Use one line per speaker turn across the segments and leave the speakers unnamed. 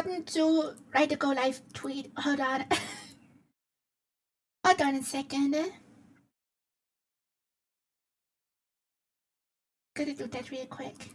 button to write a go live tweet. Hold on. Hold on a second. Gotta do that real quick.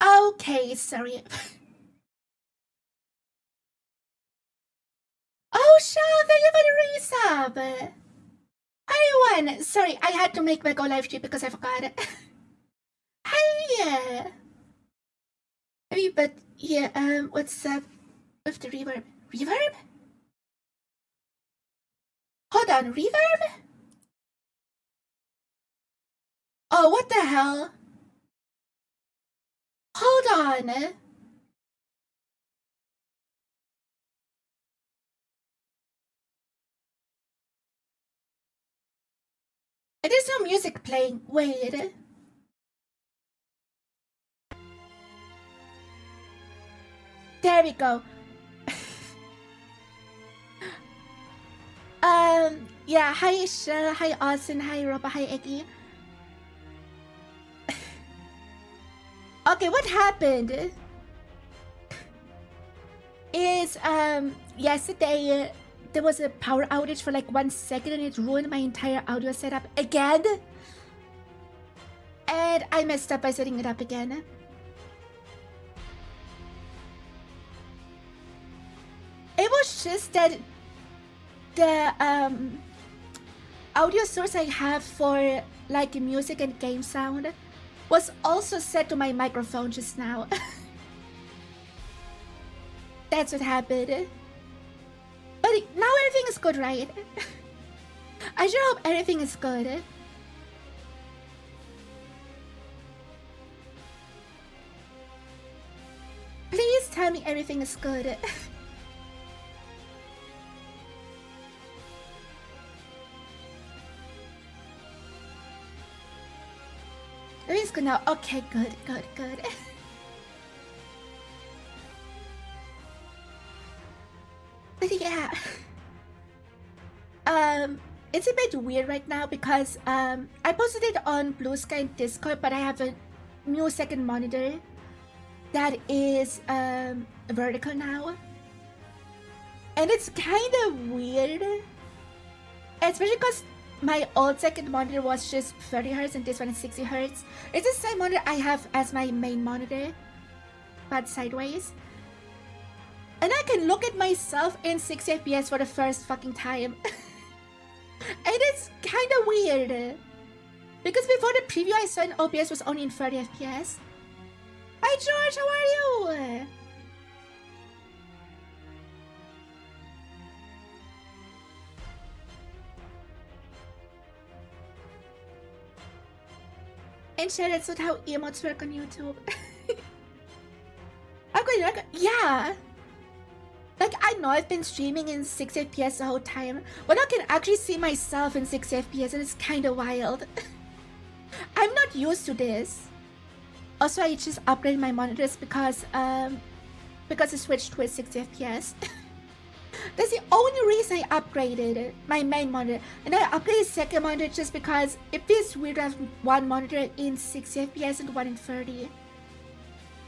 Okay, sorry. Oh, Sean, thank you for the resub. Everyone, sorry, I had to make my go live stream because I forgot it. Hey! Hey, but yeah, what's up with the reverb? Reverb? Hold on, reverb? Oh, what the hell? Hold on. There's no music playing. Wait. There we go. Yeah, hi Isha, hi Austin, hi Roba, hi Eggy. Okay, what happened is, yesterday there was a power outage for like 1 second and it ruined my entire audio setup again. And I messed up by setting it up again. It was just that the audio source I have for like music and game sound was also set to my microphone just now. That's what happened. But now everything is good, right? I sure hope everything is good. Please tell me everything is good. Everything's good now. Okay, good. But yeah, it's a bit weird right now because I posted it on Blue Sky and Discord, but I have a new second monitor that is vertical now, and it's kind of weird, especially because my old second monitor was just 30 Hz and this one is 60 Hz. It's the same monitor I have as my main monitor, but sideways. And I can look at myself in 60 FPS for the first fucking time. And it's kind of weird. Because before the preview I saw in OBS was only in 30 FPS. Hi George, how are you? And share that's not how emotes work on YouTube. Yeah. Like, I know I've been streaming in 60 FPS the whole time, but I can actually see myself in 60 FPS and it's kinda wild. I'm not used to this. Also, I just upgraded my monitors because because I switched to a 60 FPS. That's the only reason I upgraded my main monitor. And I upgraded second monitor just because it feels weird to have one monitor in 60 FPS and one in 30.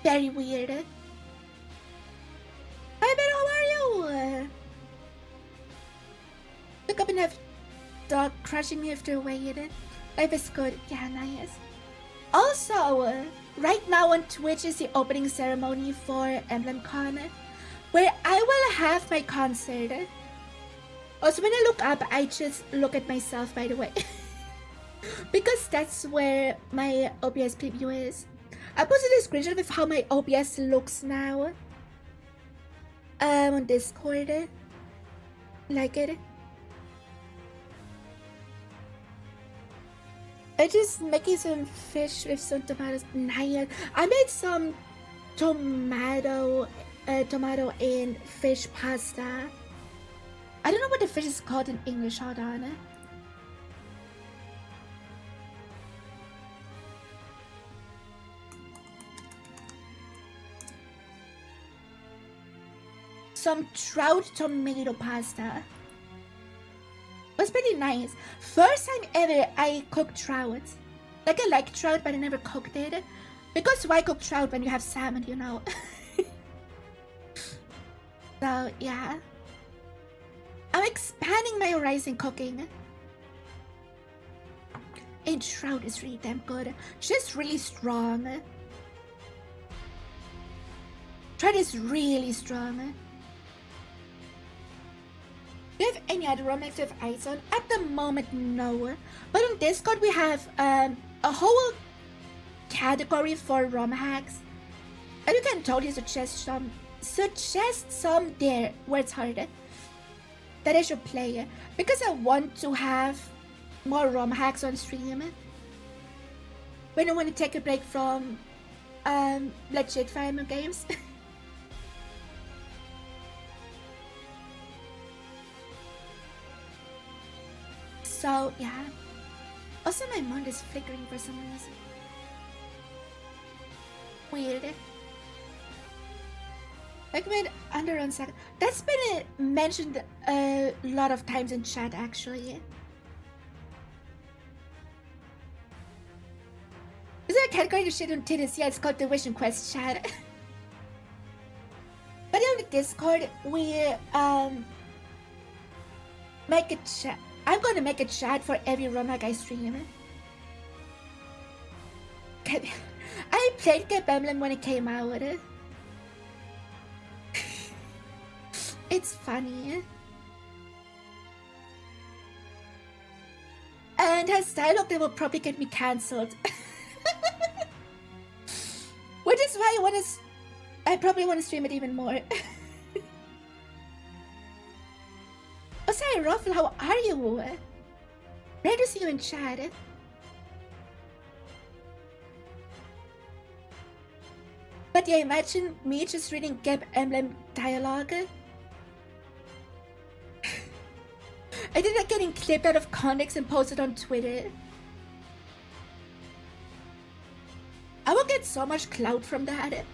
Very weird. Hi Ben, how are you? Look up and have dog crushing me after waiting. Life is good. Yeah, nice. Also, right now on Twitch is the opening ceremony for Emblem Con, where I will have my concert. Also, when I look up, I just look at myself, by the way. Because that's where my OBS preview is. I posted a screenshot of how my OBS looks now. On Discord. Like it. I just making some fish with some tomatoes. Nice. I made some tomato and fish pasta. I don't know what the fish is called in English. Hold on. Some trout tomato pasta. It was pretty nice. First time ever I cooked trout. Like, I like trout, but I never cooked it. Because why cook trout when you have salmon, you know? So, yeah. I'm expanding my horizon cooking. And trout is really damn good. Just really strong. Trout is really strong. Do you have any other Rom Hack to have eyes on? At the moment, no. But on Discord, we have a whole category for Rom Hacks. And you can totally suggest some there where it's harder that I should play. Because I want to have more Rom Hacks on stream. When I want to take a break from legit Fire Emblem games. So, yeah. Also, my monitor is flickering for some reason. Weird. Recommend under on second. That's been mentioned a lot of times in chat, actually. Is there a category to shit on titties? Yeah, it's called the Vision Quest chat. But on the Discord, we make a chat. I'm going to make a chat for every Rom Hack I stream. I played Emblem when it came out. It's funny. And has dialogue that will probably get me cancelled. Which is why I probably want to stream it even more. Oh, sorry, Ruffle, how are you? Great to see you in chat. But yeah, imagine me just reading Emblem dialogue. I did not getting clipped out of context and posted on Twitter. I will get so much clout from that.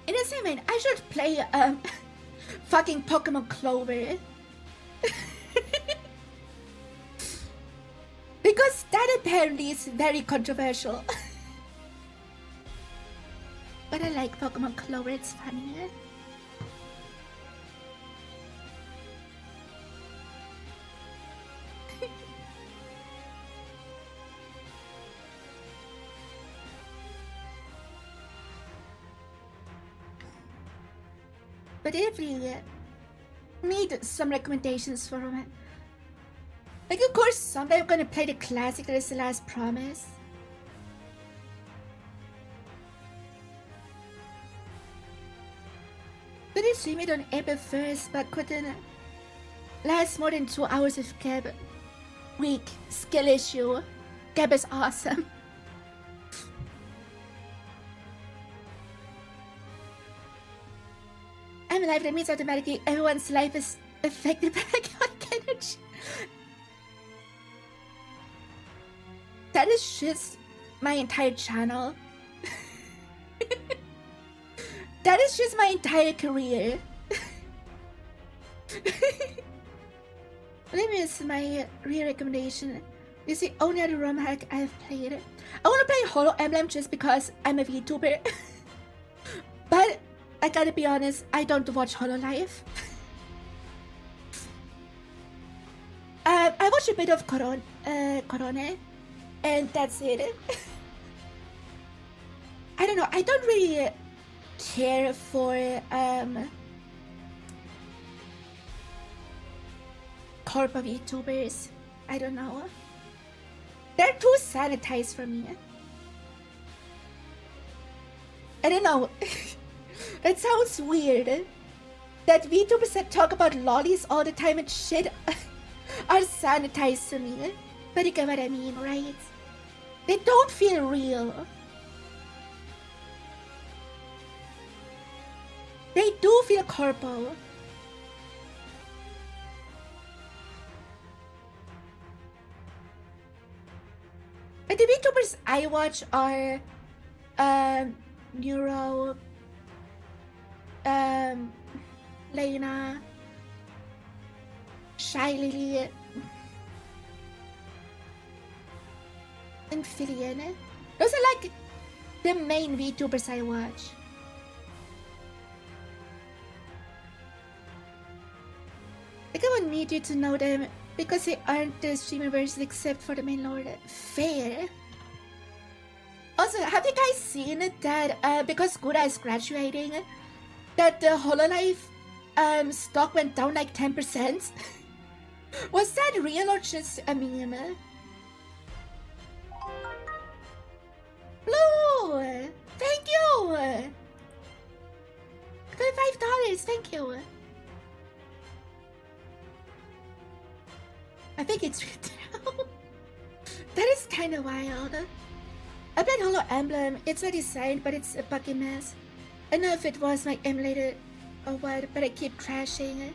In the same vein, I should play fucking Pokemon Clover. Because that apparently is very controversial. But I like Pokemon Clover, it's funny. But if you need some recommendations for Rom Hack, like, of course, someday I'm gonna play the classic that is the last promise. Couldn't stream it on April 1st, but couldn't last more than 2 hours with Geb. Weak skill issue. Geb is awesome. I'm alive, that means automatically everyone's life is affected by I can't much. That is just my entire channel. That is just my entire career. Let me see my real recommendation. This is the only other Rom Hack I've played. I want to play Holo Emblem just because I'm a VTuber. But I gotta be honest, I don't watch Hololive. I watch a bit of Corona, and that's it. I don't know, I don't really care for corporate VTubers. I don't know. They're too sanitized for me. I don't know. That sounds weird. That VTubers that talk about lollies all the time and shit are sanitized to me. But you get what I mean, right? They don't feel real. They do feel corpo. But the VTubers I watch are Neuro, Lena, Shy Lily, and Filian. Those are like the main VTubers I watch. Like, I would need you to know them because they aren't the streamers except for the main lord. Fair. Also, have you guys seen that because 𝗟cie𝗴cie is graduating, that the Hololive stock went down like 10%? Was that real or just a meme? Blue! Thank you! $25, thank you. I think it's written down. That is kind of wild. I played Holo Emblem. It's already signed, but it's a buggy mess. I don't know if it was my emulator or what, but I keep crashing it.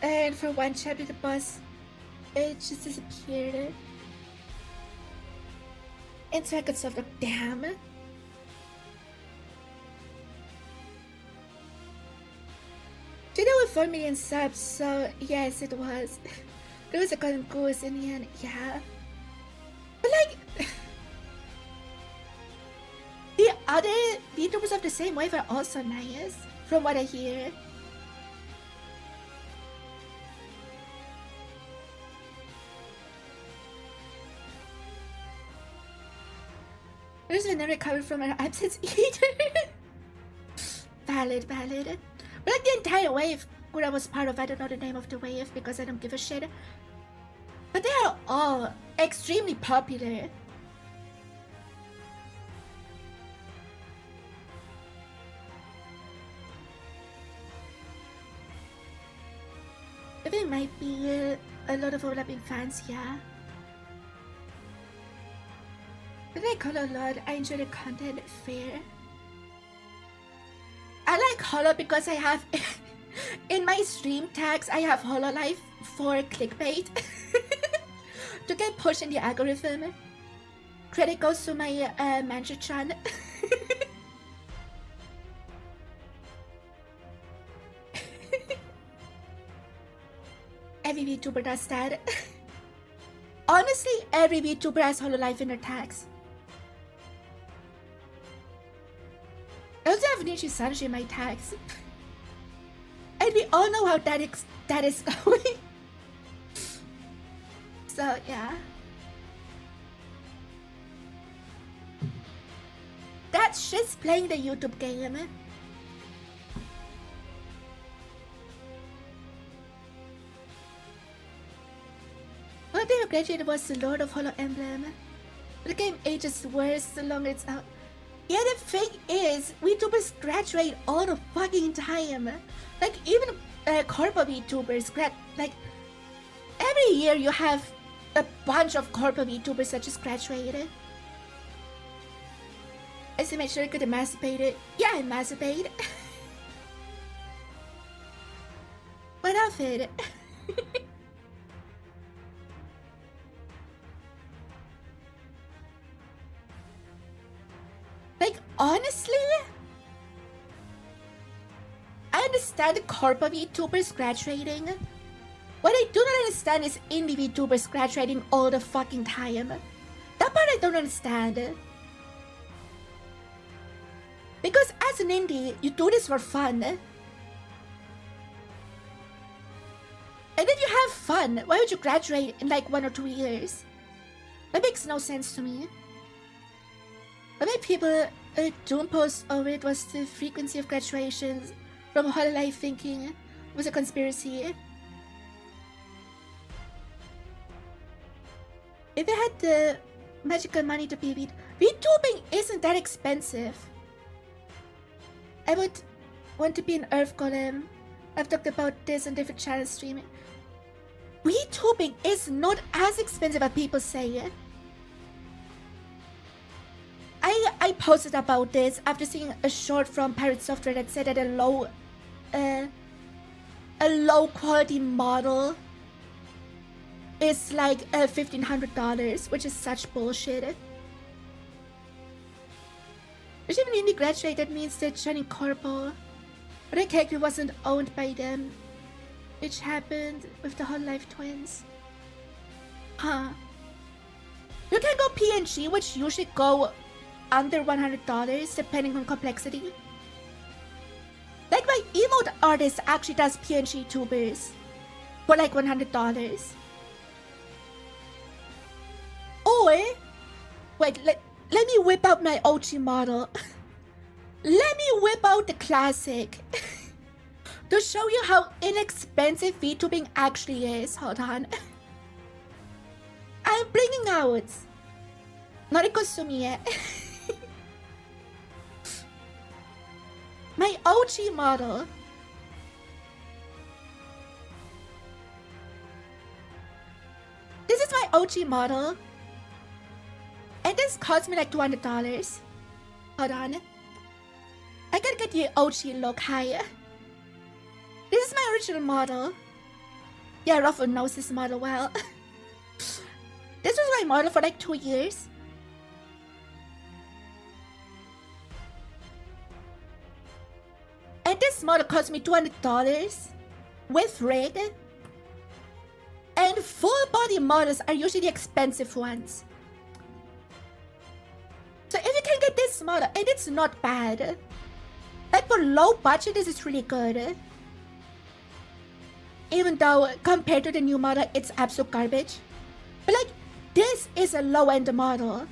And for one chapter, the boss, it just disappeared. And so I could solve the damn. She did with 4 million subs, so yes, it was. There was a golden goose in the end, yeah. But like, the other VTubers of the same wave are also nice, from what I hear. There's been no recovery from her absence either. Valid, valid. But like the entire wave 𝗟cie𝗴cie was part of, I don't know the name of the wave because I don't give a shit. But they are all extremely popular. There might be a lot of overlapping fans, yeah. But I call a lot, I enjoy the content, fair. I like Holo because I have, in my stream tags, I have Hololive for clickbait. To get pushed in the algorithm. Credit goes to my manager-chan. Every VTuber does that. Honestly, every VTuber has Hololive in their tags. I also have Nishi-Sanji in my tags. And we all know how that is going. So, yeah. That's just playing the YouTube game. One thing I graduated was the Lord of Holo Emblem. The game ages worse the longer it's out. Yeah, the thing is, VTubers graduate all the fucking time. Like, even corpo VTubers like, every year you have a bunch of corpo VTubers that just graduated. I still make sure I could emancipate it. Yeah, emancipate. But love it. Like, honestly, I understand corporate VTubers graduating. What I do not understand is indie VTubers graduating all the fucking time. That part I don't understand. Because as an indie, you do this for fun. And if you have fun, why would you graduate in like 1 or 2 years? That makes no sense to me. What made people doom post over it was the frequency of graduations from hololive thinking it was a conspiracy. If I had the magical money to pay VTubing isn't that expensive. I would want to be an earth golem. I've talked about this on different channels streaming. VTubing is not as expensive as people say. I posted about this after seeing a short from Pirate Software that said that a low quality model is like $1,500, which is such bullshit. If an indie graduate, that means they're joining corpo, but the character wasn't owned by them, which happened with the hololive twins. Huh. You can go PNG, which usually go under $100 depending on complexity. Like my emote artist actually does PNG tubers for like $100. Or wait, let me whip out my OG model. Let me whip out the classic to show you how inexpensive VTubing actually is. Hold on. I'm bringing out Noriko Sumie. My OG model. This is my OG model. And this cost me like $200. Hold on. I gotta get the OG look higher. This is my original model. Yeah, Ruffle knows this model well. This was my model for like 2 years. And this model cost me $200 with rig. And full body models are usually the expensive ones. So if you can get this model, and it's not bad. Like for low budget, this is really good. Even though compared to the new model, it's absolute garbage. But like, this is a low-end model.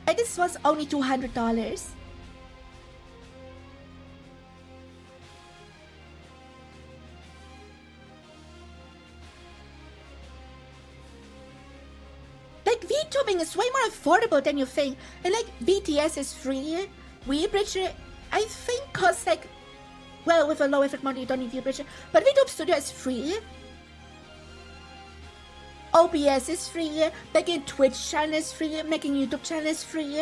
And this was only $200. Like, VTubing is way more affordable than you think. And like, BTS is free. VBridger, I think, costs like... Well, with a low effort model, you don't need VBridger. But VTube Studio is free. OBS is free. Making Twitch channel is free. Making YouTube channel is free.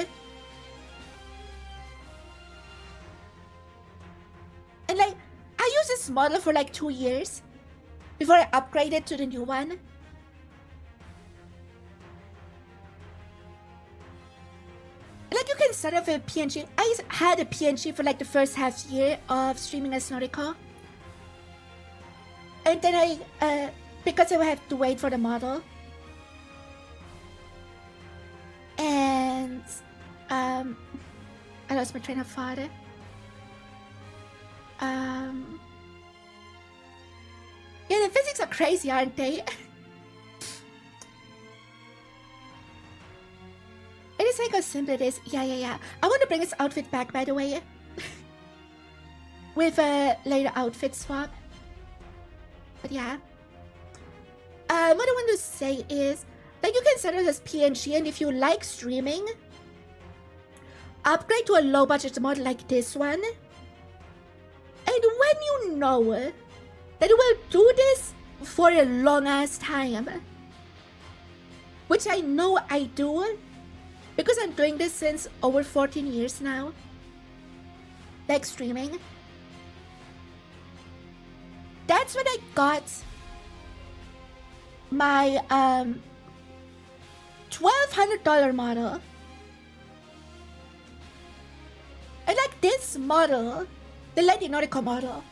And like, I used this model for like 2 years before I upgraded to the new one. Like, you can start off with a PNG. I had a PNG for like the first half year of streaming as Noriko. And then I, because I would have to wait for the model. And, I lost my train of thought. Yeah, the physics are crazy, aren't they? It is like how simple it is. Yeah. I want to bring this outfit back, by the way. With a later outfit swap. But yeah. What I want to say is, like, you can set it as PNG, and if you like streaming, upgrade to a low budget model like this one. And when you know that you will do this for a long ass time, which I know I do, because I'm doing this since over 14 years now, like streaming. that's when I got my $1,200 model. And like this model, the Lady Noriko model,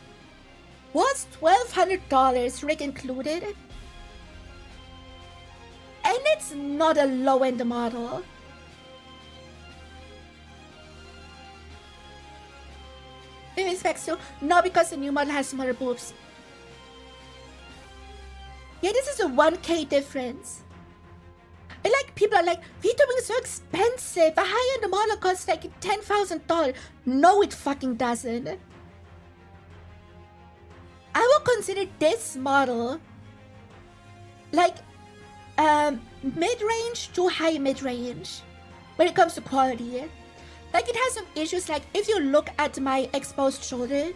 was $1,200 rig included. And it's not a low-end model. In respects to, no, because the new model has smaller boobs. Yeah, this is a 1K difference. And like, people are like, VTubing is so expensive. A high-end model costs like $10,000. No, it fucking doesn't. I will consider this model like mid-range to high mid-range when it comes to quality. Like, it has some issues, like if you look at my exposed shoulder,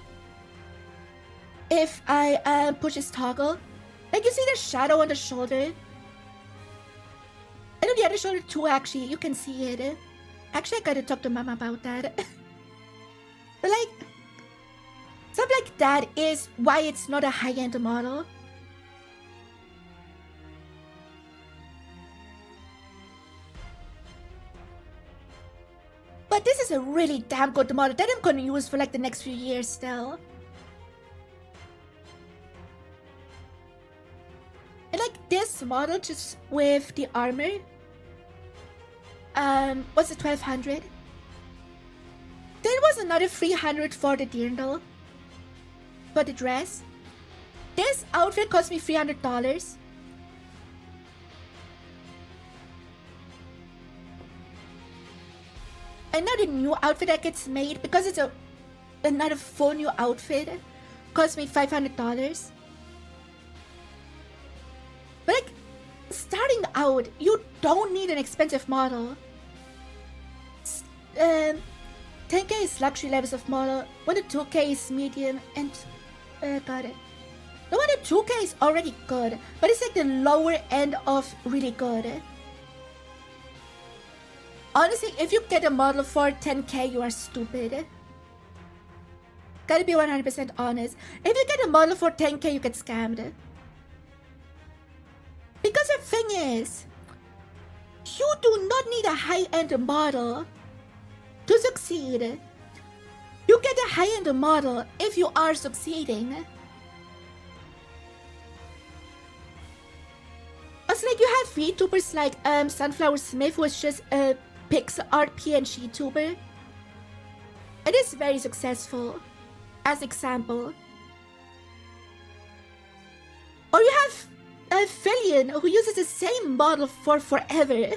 if I push this toggle, like you see the shadow on the shoulder. And on the other shoulder too, actually, you can see it. Actually, I gotta talk to Mama about that. But like, stuff like that is why it's not a high-end model. But this is a really damn good model that I'm gonna use for like the next few years still. And like this model just with the armor, was it 1,200? There was another 300 for the dirndl, for the dress. This outfit cost me $300. Another new outfit that gets made, because it's another full new outfit, cost me $500. But like, starting out, you don't need an expensive model. 10K is luxury levels of model, 1 to 2K is medium, and got it. The 1 to 2K is already good, but it's like the lower end of really good. Honestly, if you get a model for 10K, you are stupid. Gotta be 100% honest. If you get a model for 10K, you get scammed. Because the thing is, you do not need a high-end model to succeed. You get a high-end model if you are succeeding. It's like you have VTubers like Sunflower Smith, who is just a pixel art PNG tuber. It is very successful, as example. Or you have a Fillion, who uses the same model for forever.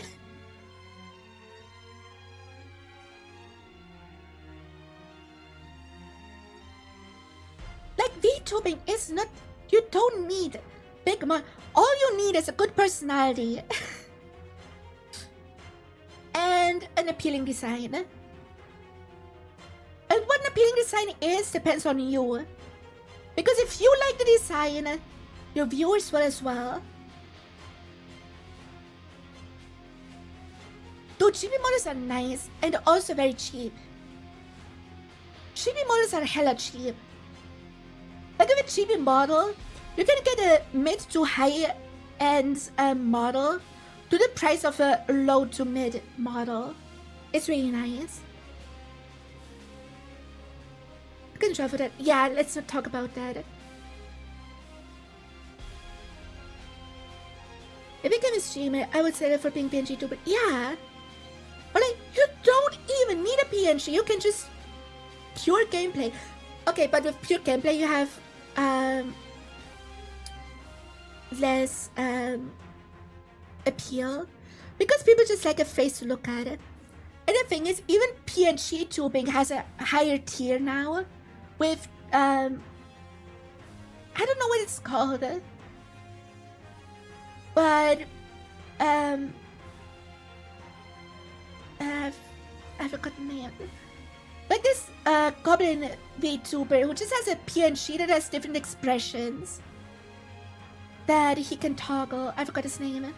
Like, VTubing is not... You don't need big model. All you need is a good personality. And an appealing design. And what an appealing design is depends on you. Because if you like the design, your viewers will as well. Dude, chibi models are nice and also very cheap. Chibi models are hella cheap. Like with a chibi model, you can get a mid to high end model to the price of a low to mid model. It's really nice. You can try for that. Yeah, let's not talk about that. If I became a streamer, I would say that for being PNG too, but yeah. But like, you don't even need a PNG, you can just pure gameplay. Okay, but with pure gameplay you have less appeal, because people just like a face to look at it. And the thing is, even PNG tubing has a higher tier now with I don't know what it's called, but I forgot the name. Like this Goblin VTuber who just has a PNG that has different expressions that he can toggle. I forgot his name.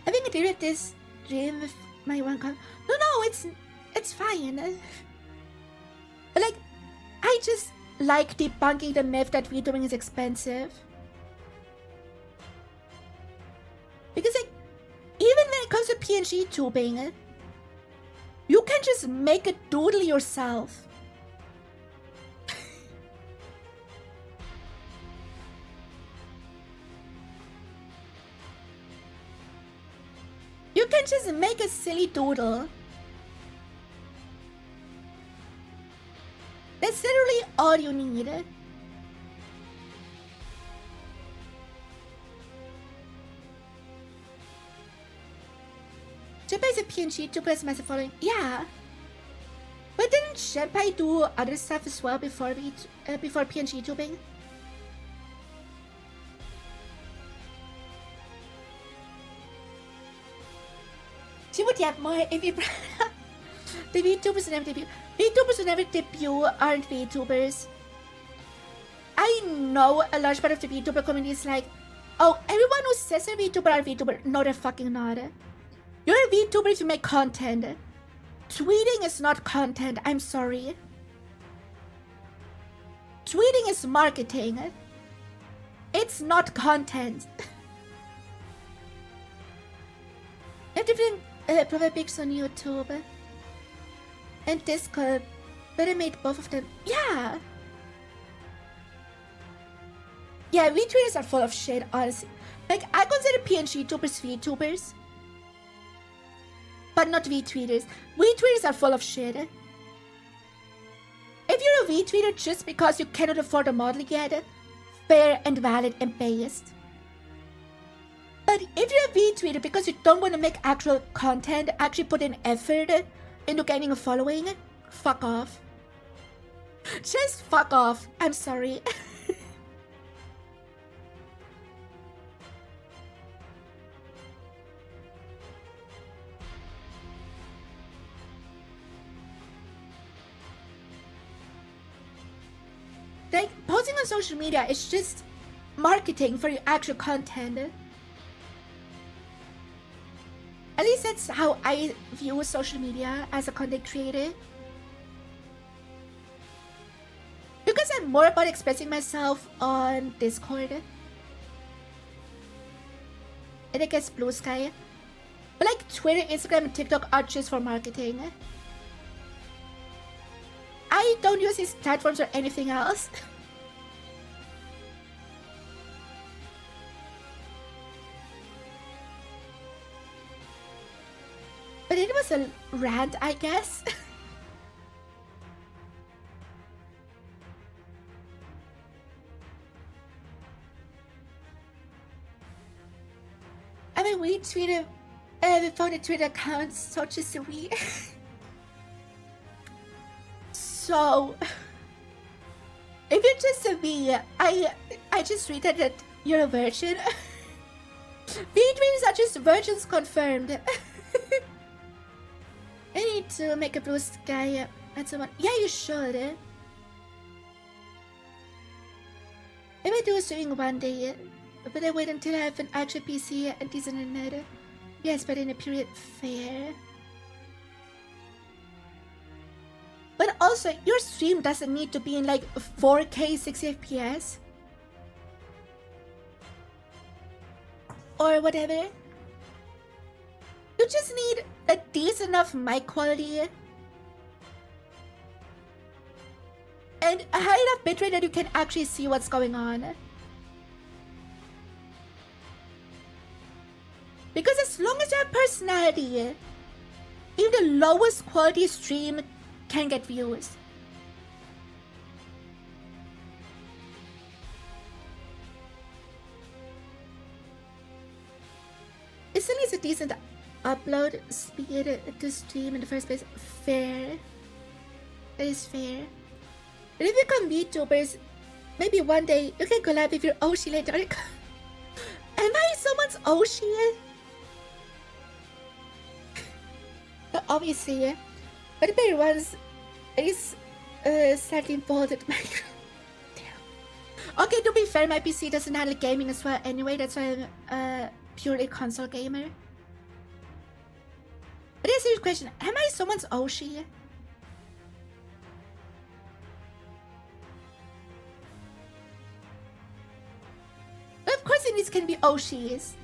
I think I did this stream with my one No, it's fine. Like, I just like debunking the myth that VTubing is expensive. Because, like, even when it comes to PNG tubing, you can just make a doodle yourself. You can just make a silly doodle. That's literally all you need. Senpai is a PNG tuber as massive following. Yeah. But didn't Senpai do other stuff as well before PNG tubing? She would have more if you the VTubers who never debut. VTubers who never debut aren't VTubers. I know a large part of the VTuber community is like, oh, everyone who says they're VTuber are VTuber. No, they're fucking not. You're a VTuber if you make content. Tweeting is not content, I'm sorry. Tweeting is marketing. It's not content. I have different profile pics on YouTube and Discord, but I made both of them. Yeah! Yeah, VTubers are full of shit, honestly. Like, I consider PNG tubers VTubers, but not VTweeters. VTweeters are full of shit. If you're a VTweeter just because you cannot afford a model yet, fair and valid and based. But if you're a VTweeter because you don't want to make actual content, actually put in effort into getting a following, fuck off. Just fuck off. I'm sorry. Like, posting on social media is just marketing for your actual content. At least that's how I view social media as a content creator. Because I'm more about expressing myself on Discord. And I guess Blue Sky. But like Twitter, Instagram, and TikTok are just for marketing. I don't use these platforms or anything else. But it was a rant, I guess. I mean, we tweeted, we found a Twitter account, 𝗟ci𝗴ጽ. So, if you're just a V, I just tweeted that you're a virgin. V-dreams are just virgins confirmed. I need to make a Blue Sky and someone. Yeah, you should. I might do streaming one day, but I wait until I have an actual PC and decent internet. Yes, but in a period fair. But also, your stream doesn't need to be in like 4K 60 FPS. Or whatever. You just need a decent enough mic quality and a high enough bitrate that you can actually see what's going on. Because as long as you have personality, even the lowest quality stream can get views. It still needs a decent upload speed to stream in the first place. Fair. That is fair. But if you become VTubers, maybe one day you can collab with your 𝗟ci𝗴ጽ Noriko. Am I someone's 𝗟ci? Obviously, but the better ones is slightly bolded. Okay, to be fair, my PC doesn't handle gaming as well anyway. That's why I'm purely console gamer. But here's a serious question. Am I someone's 𝗟ci? Of course it can be 𝗟cies.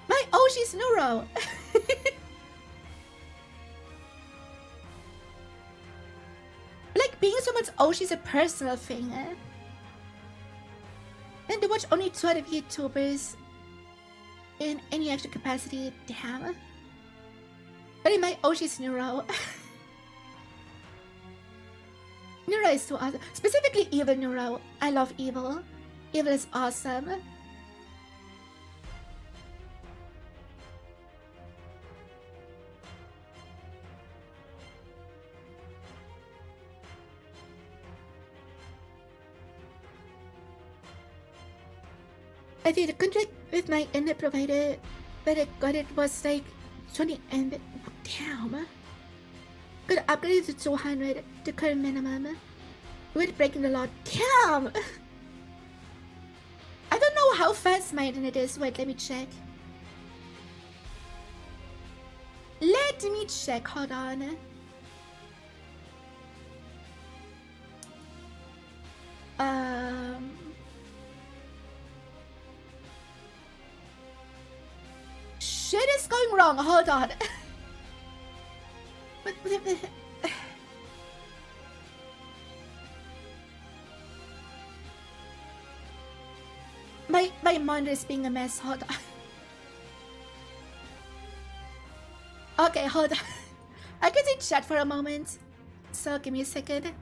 My 𝗟ci is Nuro. Like, being someone's 𝗟ci is a personal thing. And to watch only 2 other VTubers in any extra capacity, damn. But in my 𝗟ci is Nuro. Nuro is so awesome. Specifically evil Nuro. I love evil. Evil is awesome. I did a contract with my internet provider, but I got it was like 20 MB. Damn. Could upgrade to 200, the current minimum. With breaking the law. Damn! I don't know how fast my internet is. Wait, let me check. Let me check. Hold on. Shit is going wrong. Hold on. My monitor is being a mess. Hold on. Okay, hold on. I can see chat for a moment. So give me a second.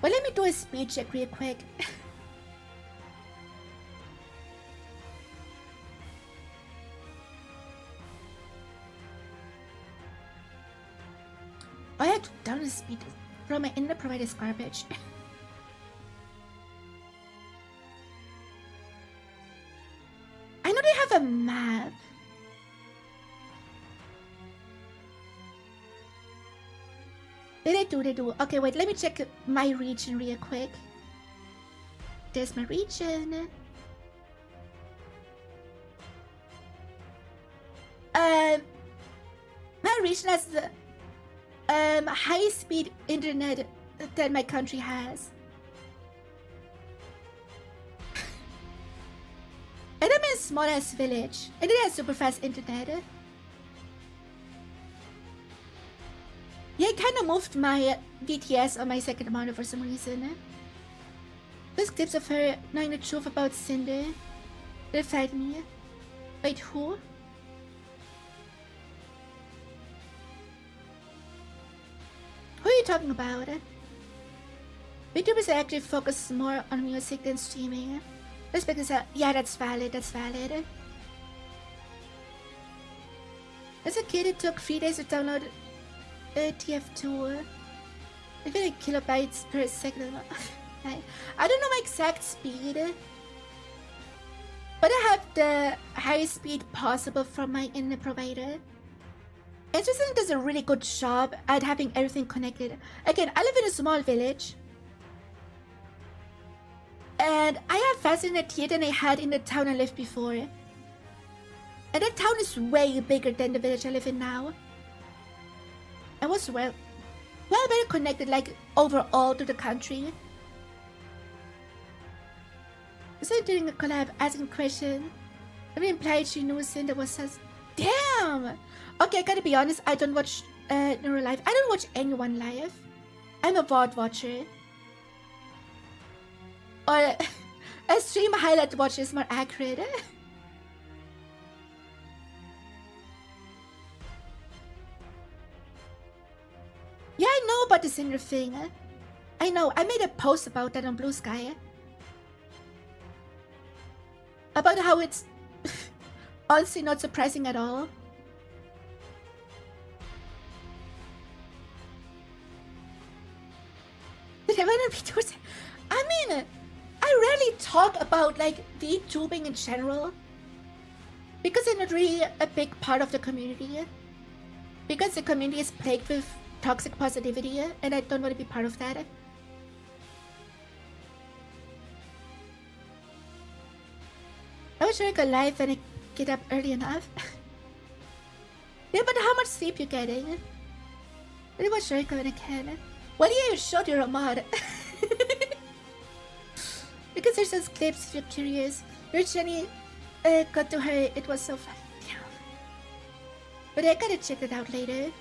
Well, let me do a speed check real quick. I had to down the speed from my internet provider's garbage. I know they have a map. They do. Okay, wait, let me check my region real quick. There's my region. My region has the high-speed internet that my country has. And I'm in a small-ass village, and it has super fast internet. Yeah, I kinda moved my VTS on my second monitor for some reason. Those clips of her knowing the truth about Cinder terrified me. Wait, who? Who are you talking about? VTubers actually focus more on music than streaming. That's because, yeah, that's valid. As a kid, it took 3 days to download TF2. I feel like kilobytes per second. I don't know my exact speed, but I have the highest speed possible from my internet provider. And Switzerland does a really good job at having everything connected. Again, I live in a small village, and I have faster internet here than I had in the town I lived before. And that town is way bigger than the village I live in now. I was well better connected, like, overall to the country. So during a collab, asking a question, I implied she knew Cinder was such. Damn! Okay, I gotta be honest, I don't watch Nuro live. I don't watch anyone live. I'm a VOD watcher. Or a stream highlight watcher is more accurate. Yeah, I know about the Cinder thing. I know, I made a post about that on Blue Sky. About how it's honestly not surprising at all. I mean, I rarely talk about, like, VTubing in general, because I'm not really a big part of the community. Because the community is plagued with toxic positivity, and I don't want to be part of that. I wish I could live and I get up early enough. Yeah, but how much sleep you getting? Pretty much sure when I can. Why do you showed your mod? Because there's those clips if you're curious. Where Jenny got to her, it was so fun. Yeah. But I gotta check it out later.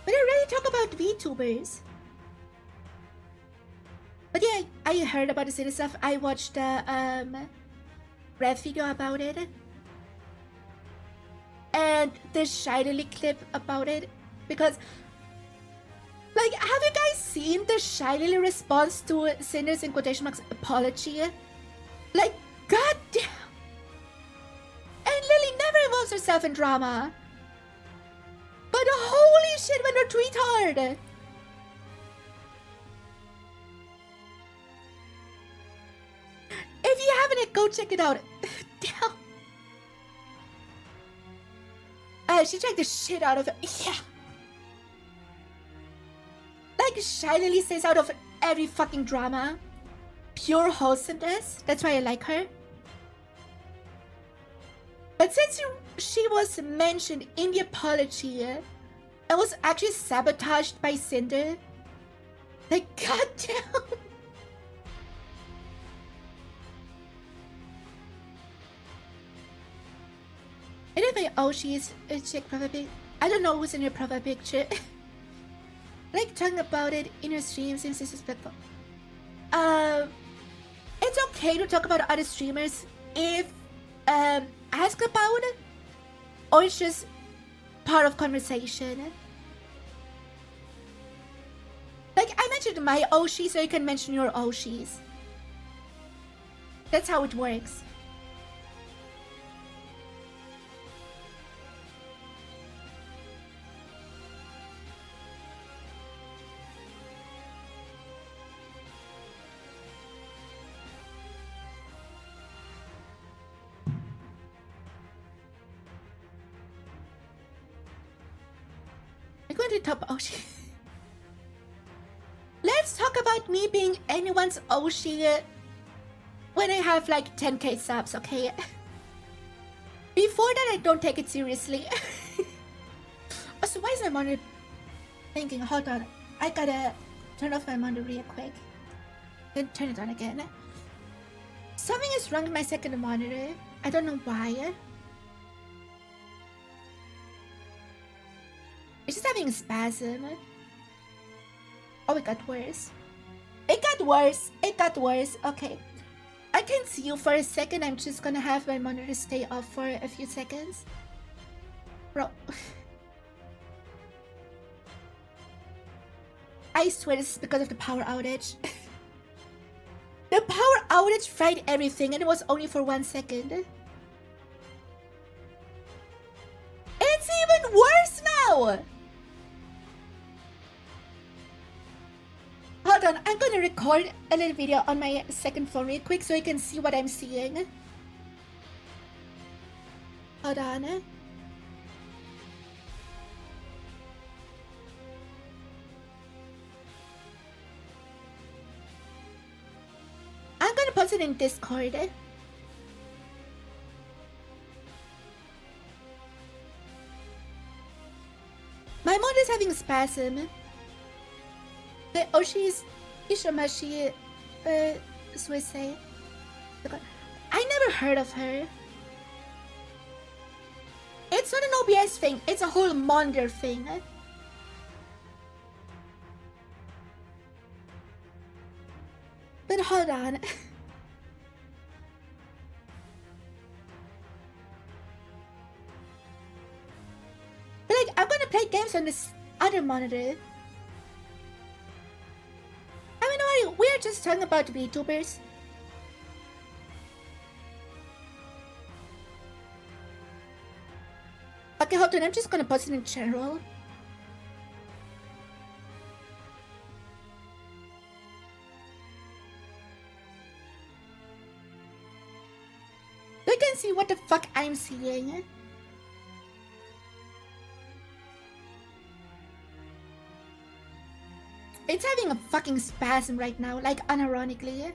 But I already talk about VTubers. But yeah, I heard about the city stuff. I watched the Red video about it. And the 𝗟cie𝗴elle clip about it. Because, like, have you guys seen the 𝗟cie𝗴elle response to Cinder's in quotation marks apology? Like, goddamn! And Lily never involves herself in drama. But holy shit, when her tweet hard! If you haven't, go check it out. Damn. She dragged the shit out of it. Yeah. Like 𝗟cie𝗴elle stays out of every fucking drama. Pure wholesomeness. That's why I like her. But since she was mentioned in the apology and was actually sabotaged by Cinder, like, goddamn. And if my 𝗟cie is a chick profile pic, I don't know who's in her profile picture. Like talking about it in her stream seems disrespectful. It's okay to talk about other streamers if asked about it, or it's just part of conversation. Like I mentioned my 𝗟cie, so you can mention your 𝗟cies. That's how it works. I'm going to top 𝗟cie. Let's talk about me being anyone's 𝗟cie when I have like 10k subs, okay? Before that, I don't take it seriously. Also, why is my monitor thinking? Hold on, I gotta turn off my monitor real quick. Then turn it on again. Something is wrong with my second monitor. I don't know why. It's just having a spasm. Oh, it got worse. It got worse. It got worse. Okay. I can see you for a second. I'm just gonna have my monitor stay off for a few seconds. Bro. I swear this is because of the power outage. The power outage fried everything and it was only for 1 second. It's even worse now! Hold on, I'm gonna record a little video on my second phone real quick so you can see what I'm seeing. Hold on. I'm gonna post it in Discord. My mod is having a spasm. The 𝗟cie𝗴elle 𝗟ecie𝗴ጽ. I never heard of her. It's not an OBS thing, it's a whole monitor thing. But hold on. But like, I'm gonna play games on this other monitor. I mean, we're just talking about VTubers. Okay, hold on, I'm just gonna post it in general. You can see what the fuck I'm seeing. It's having a fucking spasm right now, like unironically.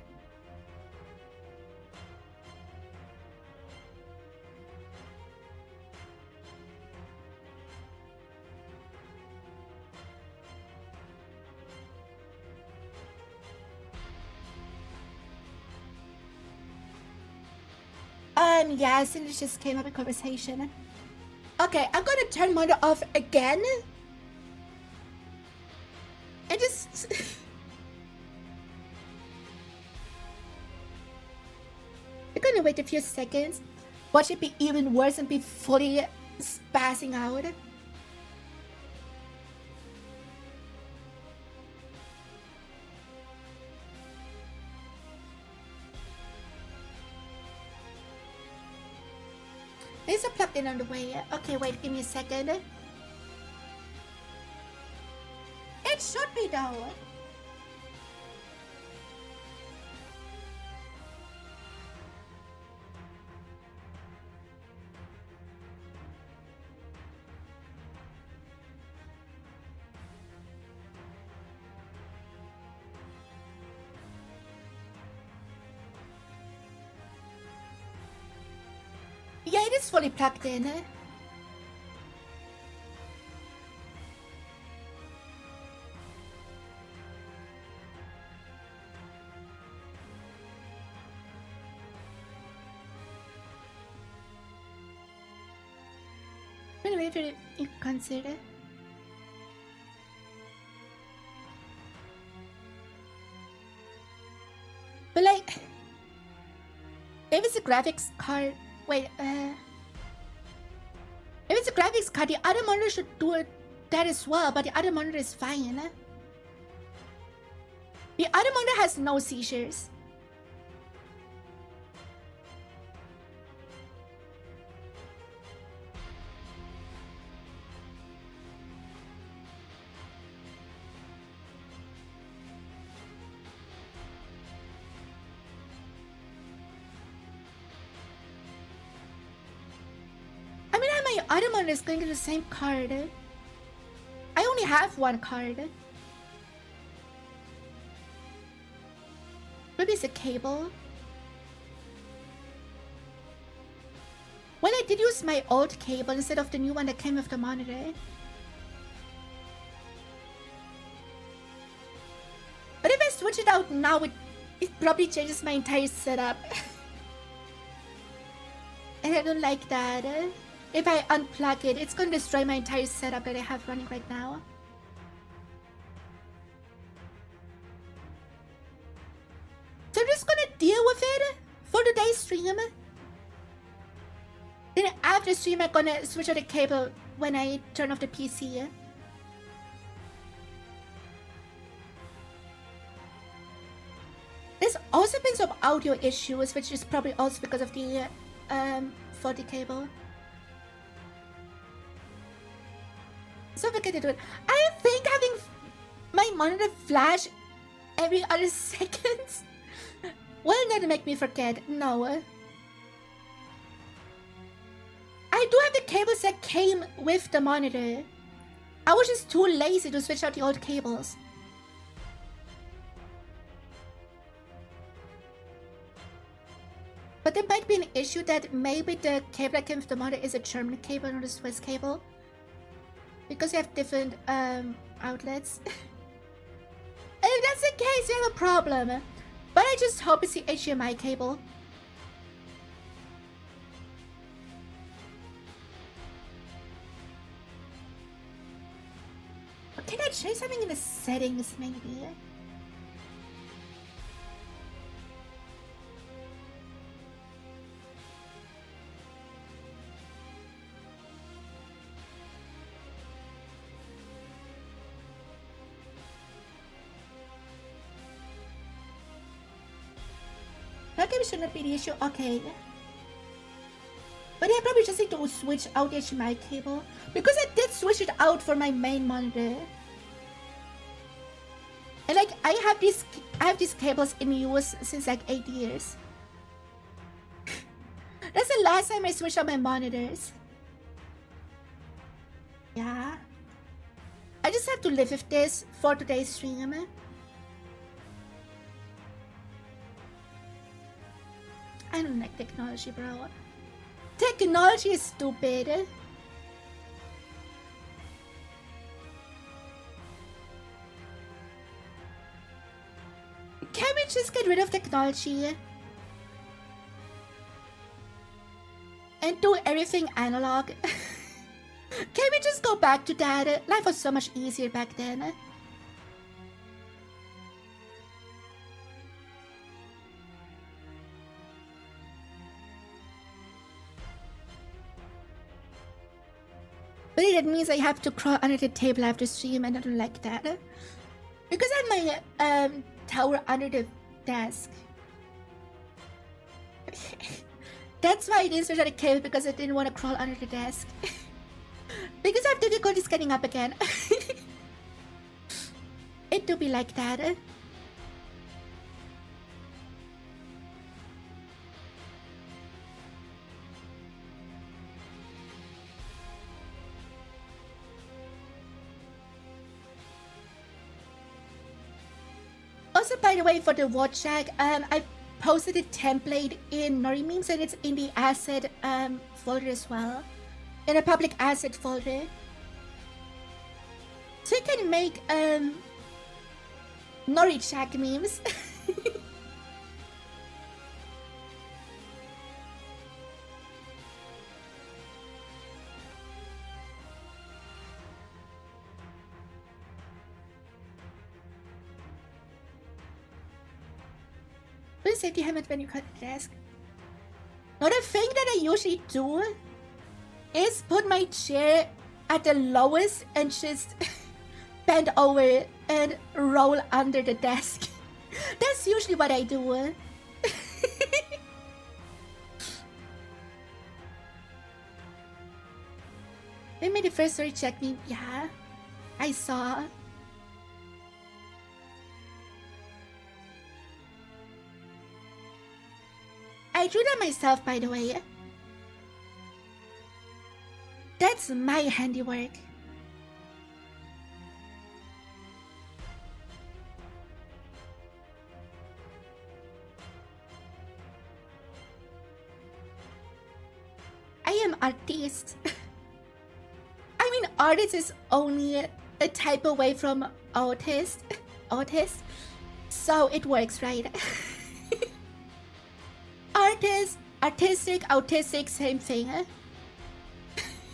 Yeah, since it just came up in conversation. Okay, I'm gonna turn monitor off again. And just... We're gonna wait a few seconds. Watch it be even worse and be fully spazzing out. There's a plug-in on the way. Okay, wait, give me a second. It should be though. Yeah, it is fully plugged in. Wait for you consider. But like, if it's a graphics card, wait, if it's a graphics card, the other monitor should do that as well, but the other monitor is fine. The other monitor has no seizures. My other monitor is going to the same card. I only have one card. Maybe it's a cable. Well, I did use my old cable instead of the new one that came with the monitor. But if I switch it out now, it probably changes my entire setup. And I don't like that. If I unplug it, it's gonna destroy my entire setup that I have running right now. So I'm just gonna deal with it for today's stream. Then after stream, I'm gonna switch out the cable when I turn off the PC. There's also been some audio issues, which is probably also because of the faulty cable. So forget to do it. I think having my monitor flash every other seconds will not make me forget. No. I do have the cables that came with the monitor. I was just too lazy to switch out the old cables. But there might be an issue that maybe the cable that came with the monitor is a German cable, not a Swiss cable. Because you have different outlets. If that's the case, you have a problem. But I just hope it's the HDMI cable. Can I change something in the settings, maybe? That game should not be the issue. Okay. But yeah, I probably just need to switch out the HDMI cable. Because I did switch it out for my main monitor. And like, I have these cables in use since like 8 years. That's the last time I switched out my monitors. Yeah. I just have to live with this for today's stream. I don't like technology, bro. Technology is stupid. Can we just get rid of technology and do everything analog? Can we just go back to that? Life was so much easier back then. But that means I have to crawl under the table after stream, and I don't like that. Because I have my tower under the desk. That's why I didn't search at a cave, because I didn't want to crawl under the desk. Because I have difficulties getting up again. It do be like that. Also, by the way, for the watch check, I posted a template in Nori memes, and it's in the asset folder as well, in a public asset folder. So you can make Nori check memes. What is safety helmet when you cut the desk? Now the thing that I usually do is put my chair at the lowest and just bend over and roll under the desk. That's usually what I do. They made the first story check me. Yeah, I saw. I drew that myself, by the way. That's my handiwork. I am artist. I mean, artist is only a type away from autist. So it works, right? Artist, artistic, autistic, same thing.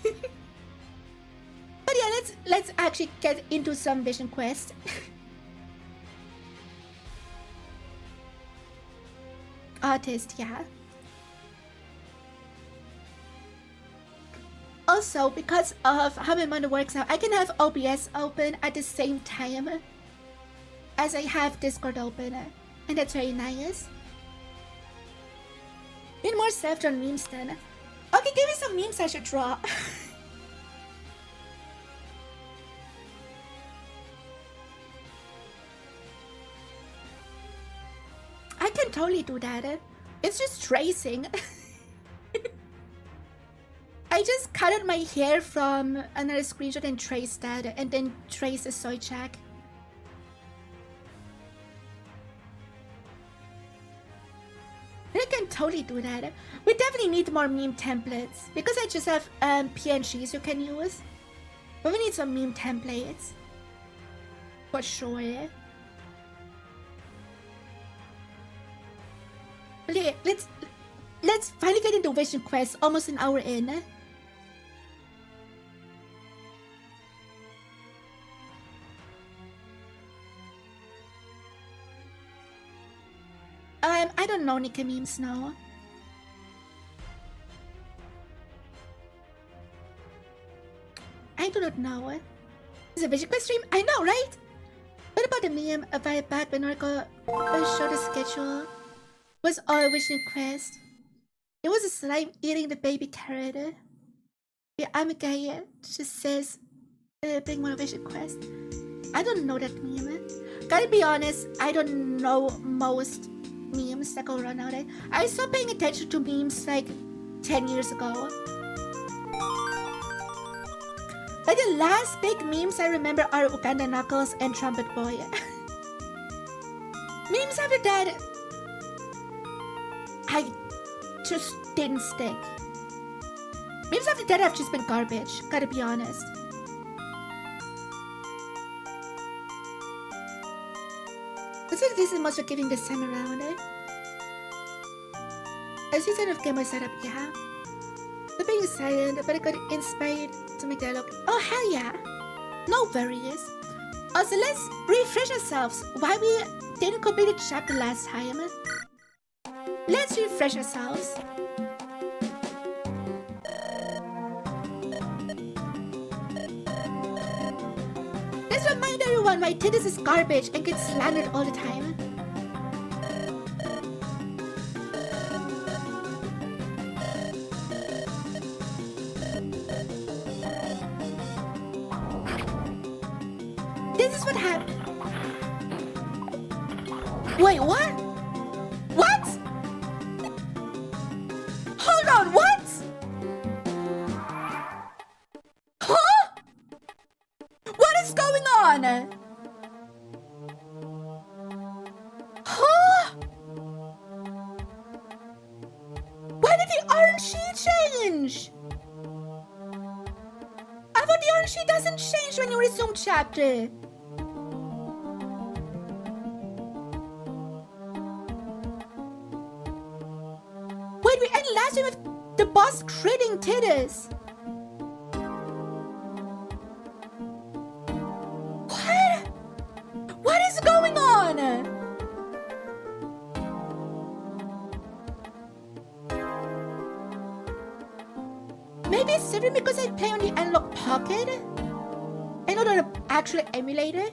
But yeah, let's actually get into some vision quest. Artist, yeah. Also, because of how my monitor works now, I can have OBS open at the same time as I have Discord open, and that's very nice. Need more self-drawn memes then. Okay, give me some memes I should draw. I can totally do that. It's just tracing. I just cut out my hair from another screenshot and traced that, and then trace the soy check. I can totally do that. We definitely need more meme templates, because I just have PNGs you can use. But we need some meme templates. For sure. But yeah, let's finally get into Vision Quest, almost an hour in. I don't know Nika memes now. I do not know. Is a Vision Quest stream? I know, right? What about the meme a while back when Noriko showed the schedule? It was all Vision Quest. It was a slime eating the baby carrot. The Amiga just says, bring more Vision Quest. I don't know that meme. Gotta be honest, I don't know most memes that go around nowadays. I stopped paying attention to memes like 10 years ago. Like the last big memes I remember are Uganda Knuckles and Trumpet Boy. Memes after that, I just didn't stick. Memes after that have just been garbage, gotta be honest. Looks like this is most forgiving this time around, eh? A season of gamer setup, yeah. The being silent, but I got inspired to make dialogue. Oh, hell yeah! No worries. Also, let's refresh ourselves. Why we didn't complete the chapter last time? Let's refresh ourselves. Let's remind everyone why Tidus is garbage and gets slandered all the time. This is what happened. Wait, what? What? Hold on, what? Huh? What is going on? Huh? Why did the 𝗟ci change? I thought the 𝗟ci doesn't change when you resume chapter. Wait, we ended last time with the boss critting Tidus. What? What is going on? Maybe it's different because I play on the analog pocket and not on the actual emulator.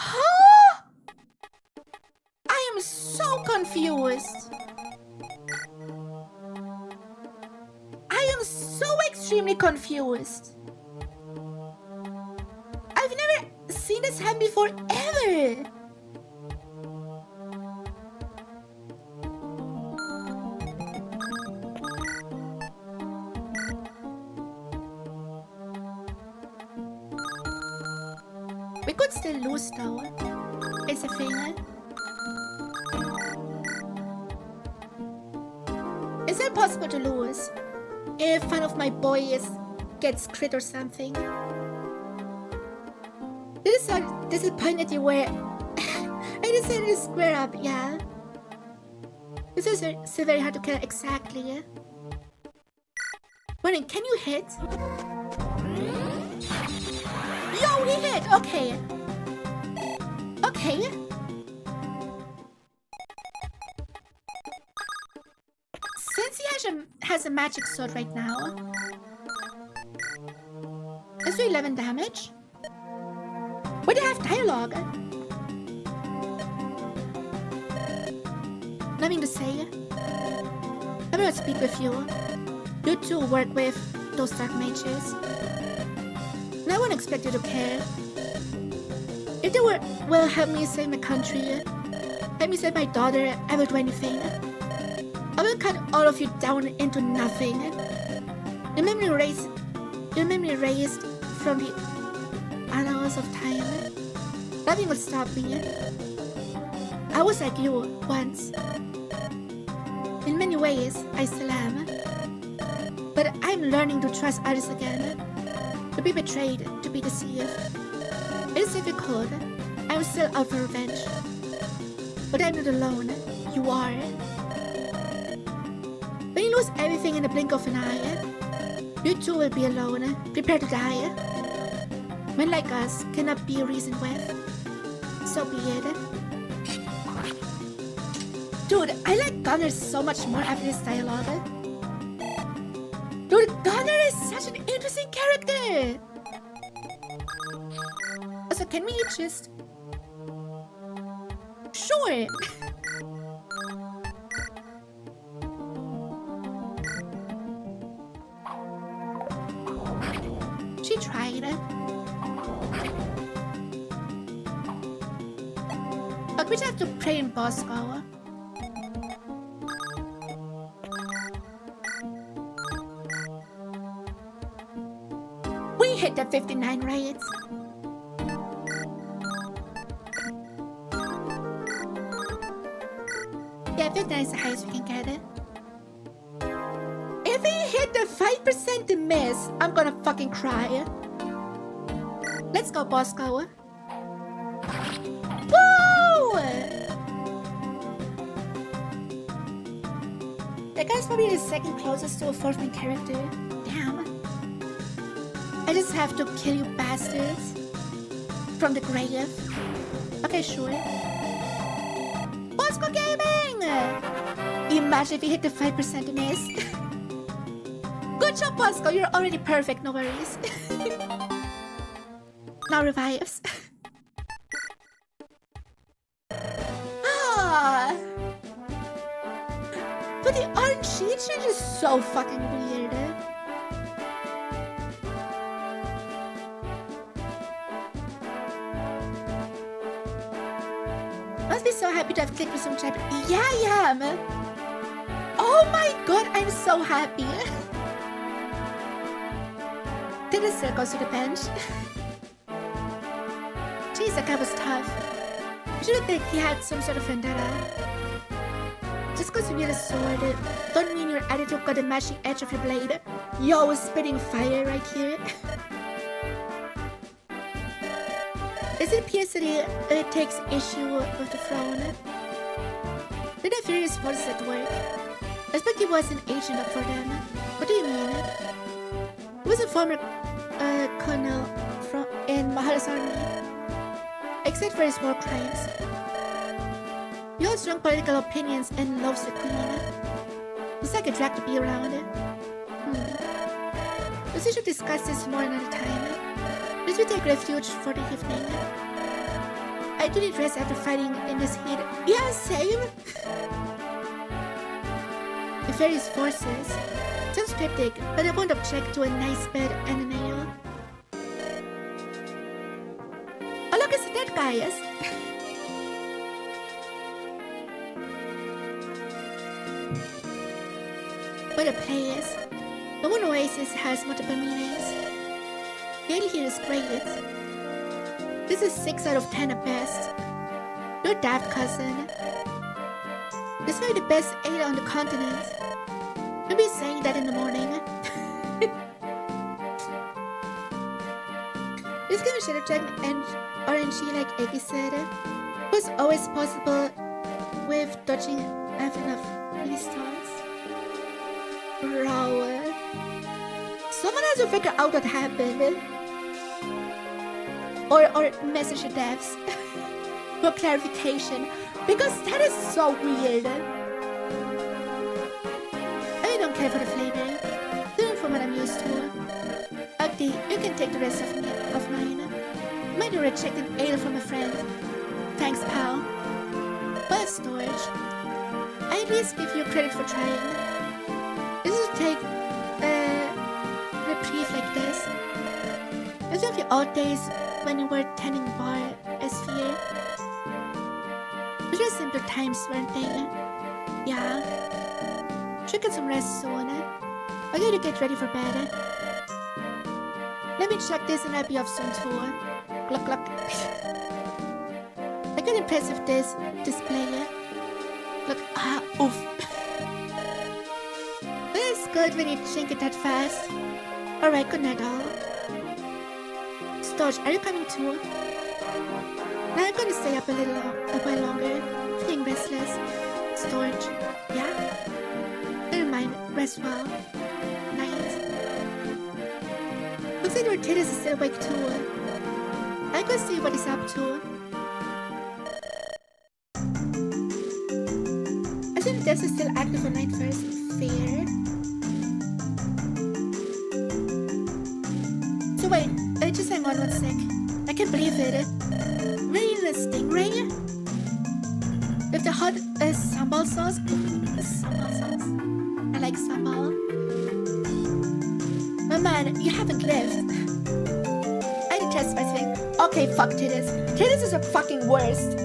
Huh? I am so confused. I am so extremely confused. I've never seen this happen before ever. We could still lose though. It's a thing. Is it possible to lose if one of my boys gets crit or something? This is a disappointed where I decided to square up, yeah. This is so very hard to kill exactly. Running, can you hit? Yo, he hit! Okay. Okay. Since he has a magic sword right now, let's do 11 damage. We do have dialogue. Nothing to say. I will speak with you. You two work with those dark mages. And I wouldn't expect you to care. If they will help me save my country, help me save my daughter, I will do anything. I will cut all of you down into nothing. Your memory erased from the annals of time. Nothing will stop me. I was like you once. In many ways, I still am. But I'm learning to trust others again. To be betrayed, to be deceived. It is difficult. I'm still out for revenge. But I'm not alone. You are. When you lose everything in the blink of an eye, you too will be alone, prepared to die. Men like us cannot be reasoned with. So be it. Dude, I like Gunner so much more after this dialogue. Dude, Gunner is such an interesting character! Also, can we just... Sure! She tried. But we just have to pray in Bosco. hit that 59, right? Yeah, 59 is the highest we can get it. If we hit the 5% miss, I'm gonna fucking cry. Let's go, Bosco. Woo! That guy's probably the second closest to a fourth main character. Damn. I just have to kill you bastards. From the grave. Okay, sure. Bosco Gaming! Imagine if you hit the 5% miss. Good job, Bosco. You're already perfect. No worries. Now revives. Ah! But the 𝗟ន់𝗟ci𝗴ici𝗢 change is so fucking weird. Must be so happy to have clicked resume chat. Yeah, I am. Oh my god, I'm so happy. Dennis still goes to the bench. Jeez, that guy was tough. You should think he had some sort of vendetta. Just cause you need a sword, don't mean your attitude got the matching edge of your blade. Yo, spitting fire right here. Is it appears that it takes issue with the throne? Then the Furious forces at work. I expect he was an agent for them. What do you mean? He was a former colonel in Mahal's army. Except for his war crimes. He holds strong political opinions and loves the queen. He's like a drag to be around. We should discuss this more another time. Let's take refuge for the evening. I do need rest after fighting in this heat. Yeah, same! The various forces. Sounds cryptic, but I won't object to a nice bed and a nail. Oh look, it's that guy, yes? What a place. The one oasis has multiple meanings. The ale here is great. This is 6 out of 10 at best. Your daft cousin. This might be the best ale on the continent. You'll be saying that in the morning. This game should have done and 𝗟ន់𝗟ci𝗴ici𝗢 like Eggy said. It was always possible with dodging after enough restarts. Bro. Someone has to figure out what happened. Or message the devs for clarification, because that is so weird. I don't care for the flavor, doing from what I'm used to. Ugly, you can take the rest of mine. Might have rejected ale from a friend. Thanks, pal. But storage. I at least give you credit for trying. This will take reprieve like this. Those of the old days when you were tending bar as fear. Those were simpler times, weren't they? Yeah. Should get some rest soon. I gotta get ready for bed. Let me check this and I'll be off soon too. Gluck gluck. I get impressed with this display. Look, oof. It's good when you drink it that fast. Alright, good night all. Storage, are you coming too? Now I'm gonna stay up a while longer, feeling restless. Storage, yeah? Never mind, rest well. Night. Looks like Ortiz is still awake too. I go see what he's up to. I think the desk is still active on night first. Fair. So wait, just hang on one sec. I can't believe it. Really the stingray? With the hot sambal sauce? Sambal sauce. I like sambal. My man, you haven't lived. I detest spicy things. Okay, fuck titties. Titties is the fucking worst.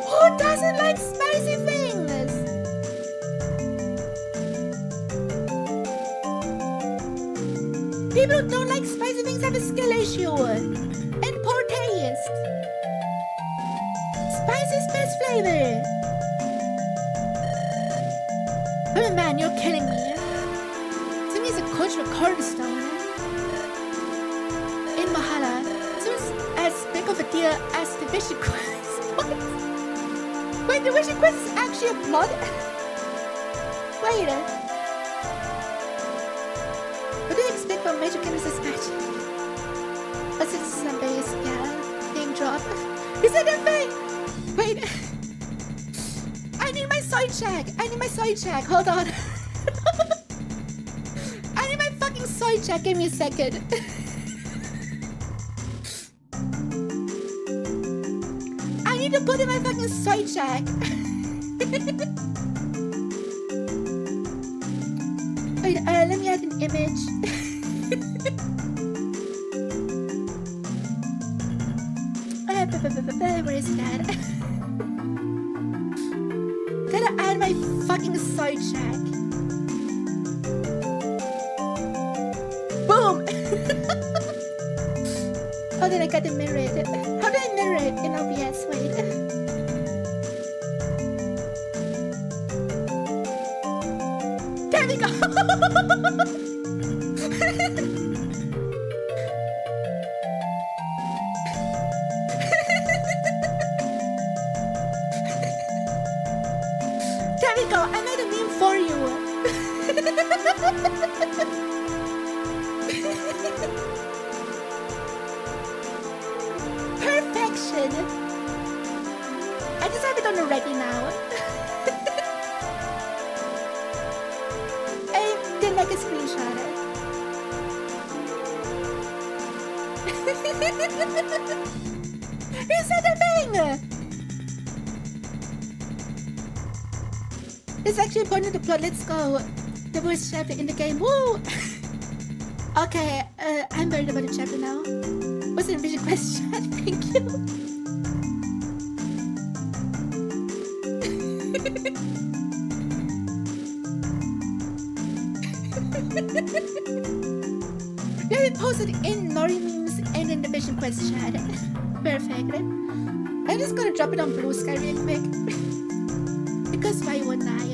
Who doesn't like spicy things? People who don't like spicy things have a skill issue and poor taste. Spice is best flavor. Oh man, you're kidding me. To me, it's a cultural cornerstone. In Mahala, it's as big of a deal as the Vision Quest. What? Wait, the Vision Quest is actually a plot? Wait. What do you expect from Major Genesis match? A citizen base, yeah. Name drop. Is that a thing? Wait. I need my side check. I need my side check. Hold on. I need my fucking side check. Give me a second. I need to put in my fucking side check. Wait, let me add an image. Where is that? Gotta add my fucking side check. Boom! Oh, then I got to mirror it. How do I mirror it in OBS? Wait. There we go! There we go, I made a meme for you. Perfection. I just have it on already now. I did like a screenshot. Is that a thing? It's actually important to plot. Let's go. The worst chapter in the game. Woo! Okay, I'm worried about the chapter now. What's the vision question? Thank you. Let me post it in Nori memes and in the vision quest chat. Perfect. I'm just gonna drop it on Blue Sky real quick. Because why wouldn't I?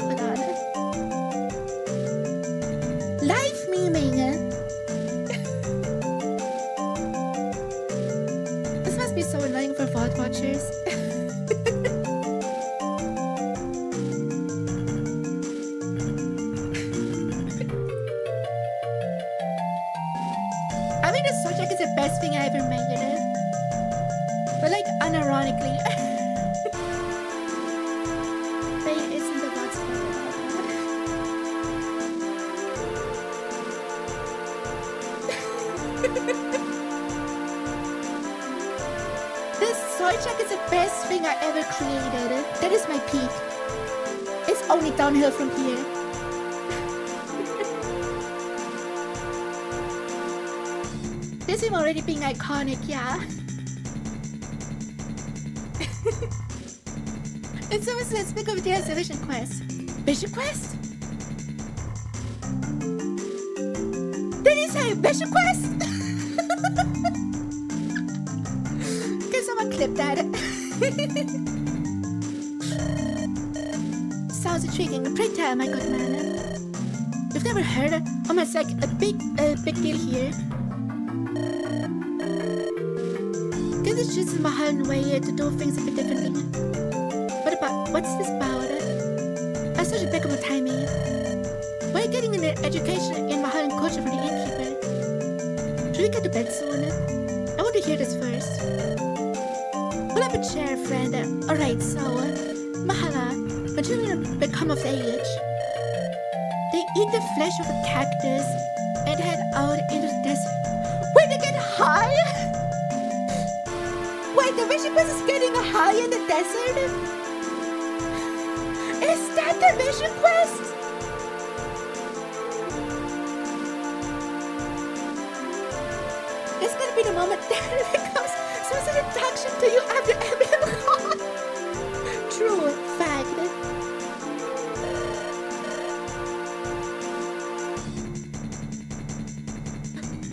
Hold on. Live memeing. This must be so annoying for VOD watchers. I mean, the soundtrack is the best thing I ever made. But like, unironically. This soundtrack is the best thing I ever created. That is my peak. It's only downhill from here. This is already being iconic, yeah. It's always let's speak of the Vision Quest. Vision Quest? Did he say Vision Quest? Can someone clip that? Sounds intriguing. Pray tell, my good man. You've never heard of? Oh my, it's like a big deal here. Guess it's just a Mahalan way to do things a bit differently. What about, what's this about? I'm such a big of a timing. We're getting an education in Mahalan culture for the innkeeper. Should we get to bed soon? I want to hear this first. Pull up a chair, friend. Alright, so, Mahala, when children become of age, they eat the flesh of a cactus and head out into the desert. Wait, they get high? Wait, the Vision Quest is getting high in the desert? Is that the Vision Quest? It's gonna be the moment that it becomes some sort of introduction to you after Emblem. True fact.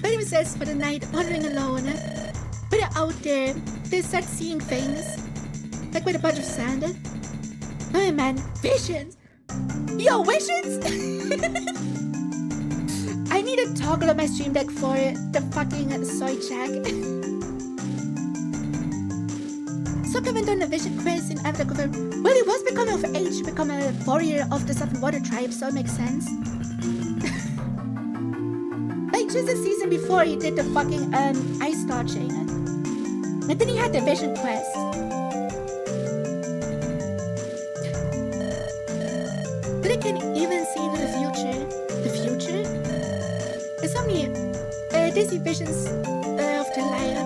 Very says for the night, wandering alone. When you're out there, they start seeing things. Like with a bunch of sand. Oh man, visions! Yo, visions! I need a toggle on my stream deck for the fucking soy check. Sokka went on a vision quest in Avatar Cover. Well, he was becoming of age to become a warrior of the Southern Water tribe, so it makes sense. Like just a season before he did the fucking ice dodging. And then he had the vision quest. But I can even see into the future. The future? There's so many dizzy visions of their life.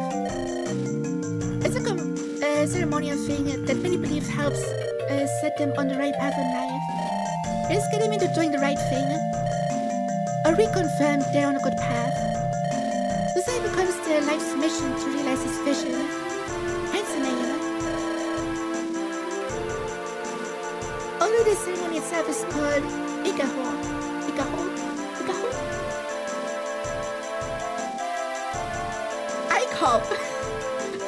It's like a ceremonial thing that many believe helps set them on the right path in life. It's getting them into doing the right thing. Or reconfirm they're on a good path. The same becomes their life's mission to realize this vision. Hence the name. Although the ceremony itself is called 𝗟𝗄𝗆.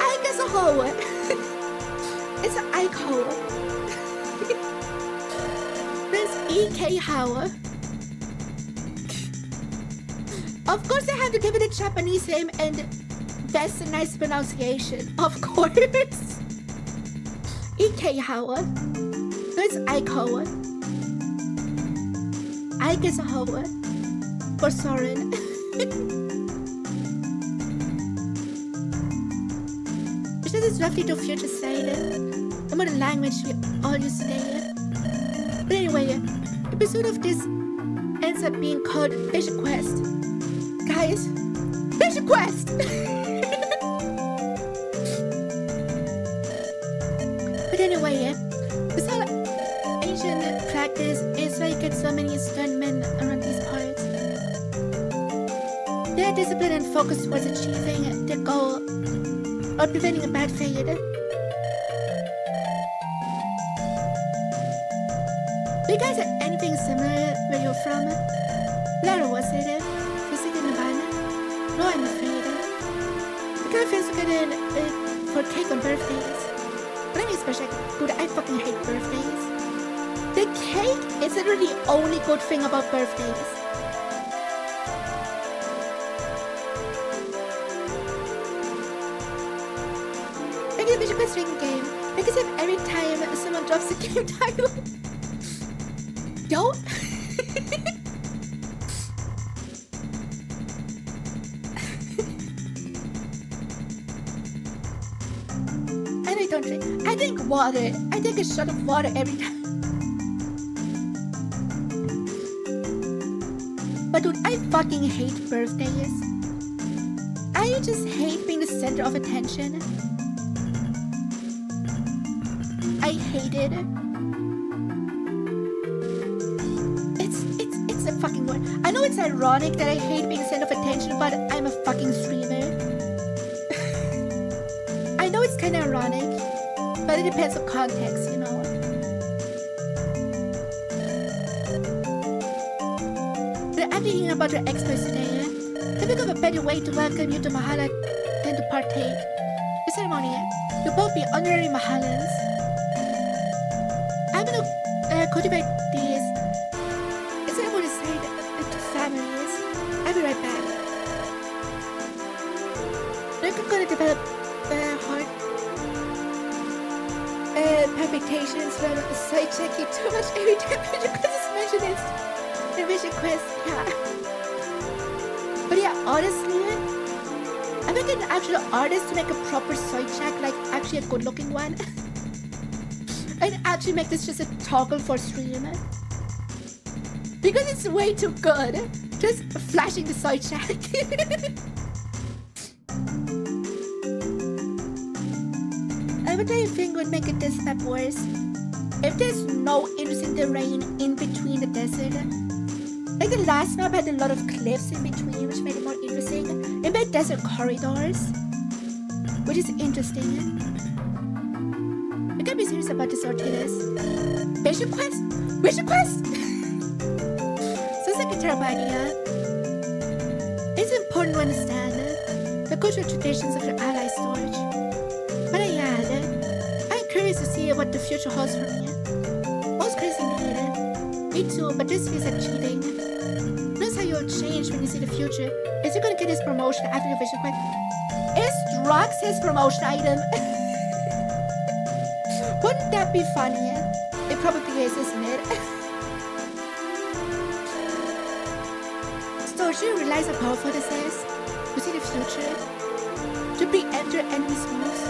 I guess a hole. It's an 𝗟. There's 𝗟𝗆. Of course, I have to give it a Japanese name, and that's a nice pronunciation. Of course. 𝗟𝗆. There's 𝗟. I guess a hole. For Soren. This is roughly the future side. The modern language we all use today. But anyway, the episode of this ends up being called Vision Quest. Guys, Vision Quest! But anyway, this whole ancient practice is why you get so many stern men around these parts. Their discipline and focus towards achieving their goal or preventing a bad fate. Do you guys have anything similar where you're from? Lara, was it? No, I'm afraid. The girlfriends are gonna for cake on birthdays. But I mean especially, dude, I fucking hate birthdays. The cake is literally the only good thing about birthdays. Like a Vision Quest drinking game. Like I said, every time someone drops the game title. Yo? I drink water. I take a shot of water every time. But dude, I fucking hate birthdays. I just hate being the center of attention. I hate it. It's a fucking word. I know it's ironic that I hate being the center of attention, but I'm a fucking streamer. I know it's kinda ironic. But it depends on context, you know. But I'm thinking about your experts today. I think of a better way to welcome you to Mahala than to partake. The ceremony, you'll both be honorary Mahalans. I'm gonna cultivate these. It's what I want to say to families. I'll be right back. I'm gonna develop heart palpitations from side checking too much every time because it's mentioned it's the Vision Quest, yeah. But yeah, honestly, I'm like an actual artist to make a proper side check, like actually a good looking one. And actually make this just a toggle for stream. Because it's way too good. Just flashing the side check. What do you think would make this map worse? If there's no interesting terrain in between the desert. Like the last map had a lot of cliffs in between, which made it more interesting. It made desert corridors, which is interesting. You gotta be serious about this, Ortiz. Vision Quest? Vision Quest? Sounds like a terrible idea. It's important understand the cultural traditions of your ally storage. But I'm curious to see what the future holds for me. Most crazy indeed. Me too, but this feels like cheating. Notice how you'll change when you see the future. Is he gonna get his promotion after your vision quest? Is drugs his promotion item? Wouldn't that be funny? It probably is, isn't it? So do you realize how powerful this is? To see the future? To preempt your enemy's moves?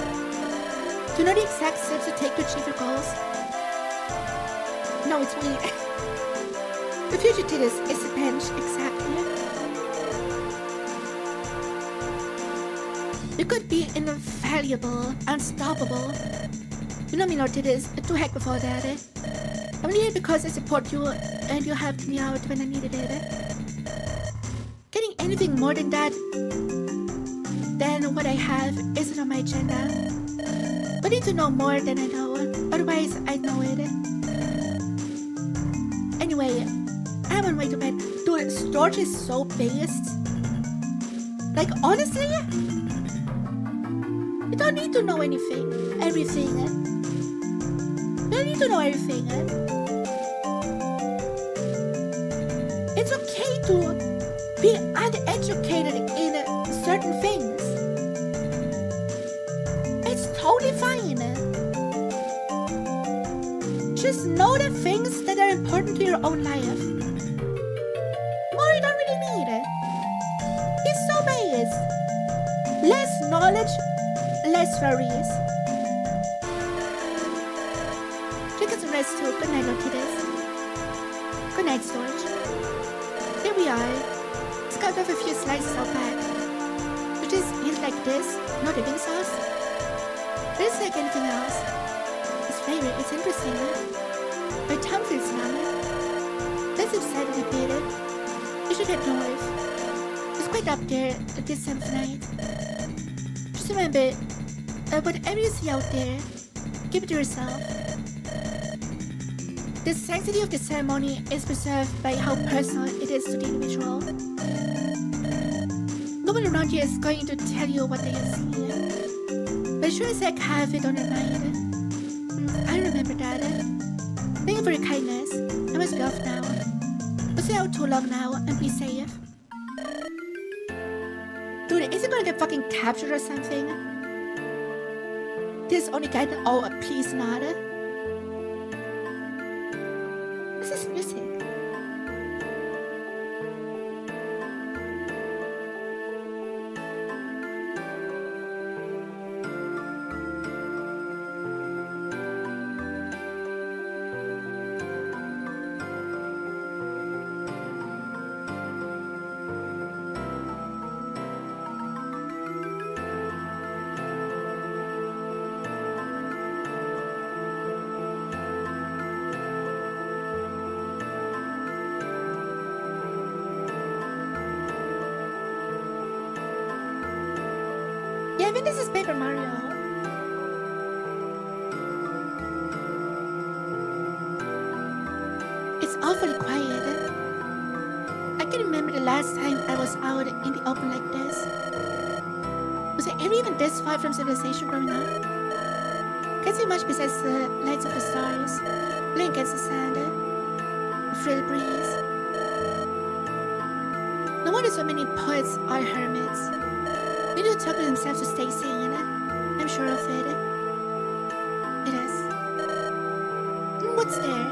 To know the exact steps to take to achieve your goals? No, it's weird. The future to this is a bench, exactly. You could be invaluable, unstoppable. You know me, Lord Titus, to heck with all that. I'm here because I support you and you helped me out when I needed it. Getting anything more than that, than what I have, isn't on my agenda. But I need to know more than I know, otherwise I'd know it. Anyway, I'm on my way to bed. Dude, storage is so based. Like, honestly, you don't need to know everything. You don't need to know everything. It's okay to be uneducated in certain things. It's totally fine. Just know the things that are important to your own life. More you don't really need. It's so base. Less knowledge, less worries. Get some rest too. Good night, Lokitas. Good night, storage. Here we are. Let's cut off a few slices out back. You just eat like this, no dipping sauce. It is like anything else. It's flavor, it's interesting. My tongue feels numb. Let's excited a bit. You should head north. It's quite up there at this time of night. Just remember, whatever you see out there, keep it to yourself. The sanctity of the ceremony is preserved by how personal it is to the individual. No one around here is going to tell you what they have seen. But sure as heck have it on their mind. I remember that. Thank you for your kindness. I must be off now. Don't stay out too long now and be safe. Dude, is it gonna get fucking captured or something? This only guy. Oh, please not. This is music. Yeah, I think this is Paper Mario. It's awfully quiet. I can remember the last time I was out in the open like this. Was I ever even this far from civilization growing up? Can't see much besides the lights of the stars, playing against the sand, the frail breeze. No wonder so many poets are hermits. They do talk to themselves to stay sane. I'm sure of it. It is. What's there?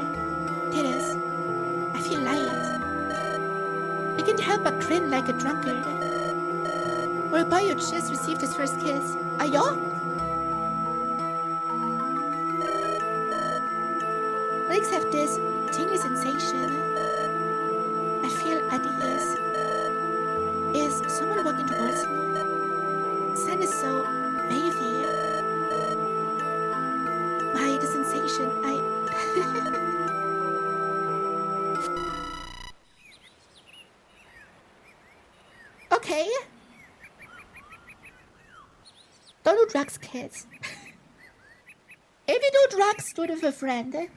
It is. I feel light. I can't help but grin like a drunkard. Or a boy who just received his first kiss. Ayo? Legs have this tingly sensation. I feel at ease. Is someone walking towards me? Sun is so wavy. Why the sensation? Okay. Don't do drugs, kids. If you do drugs, do it with a friend.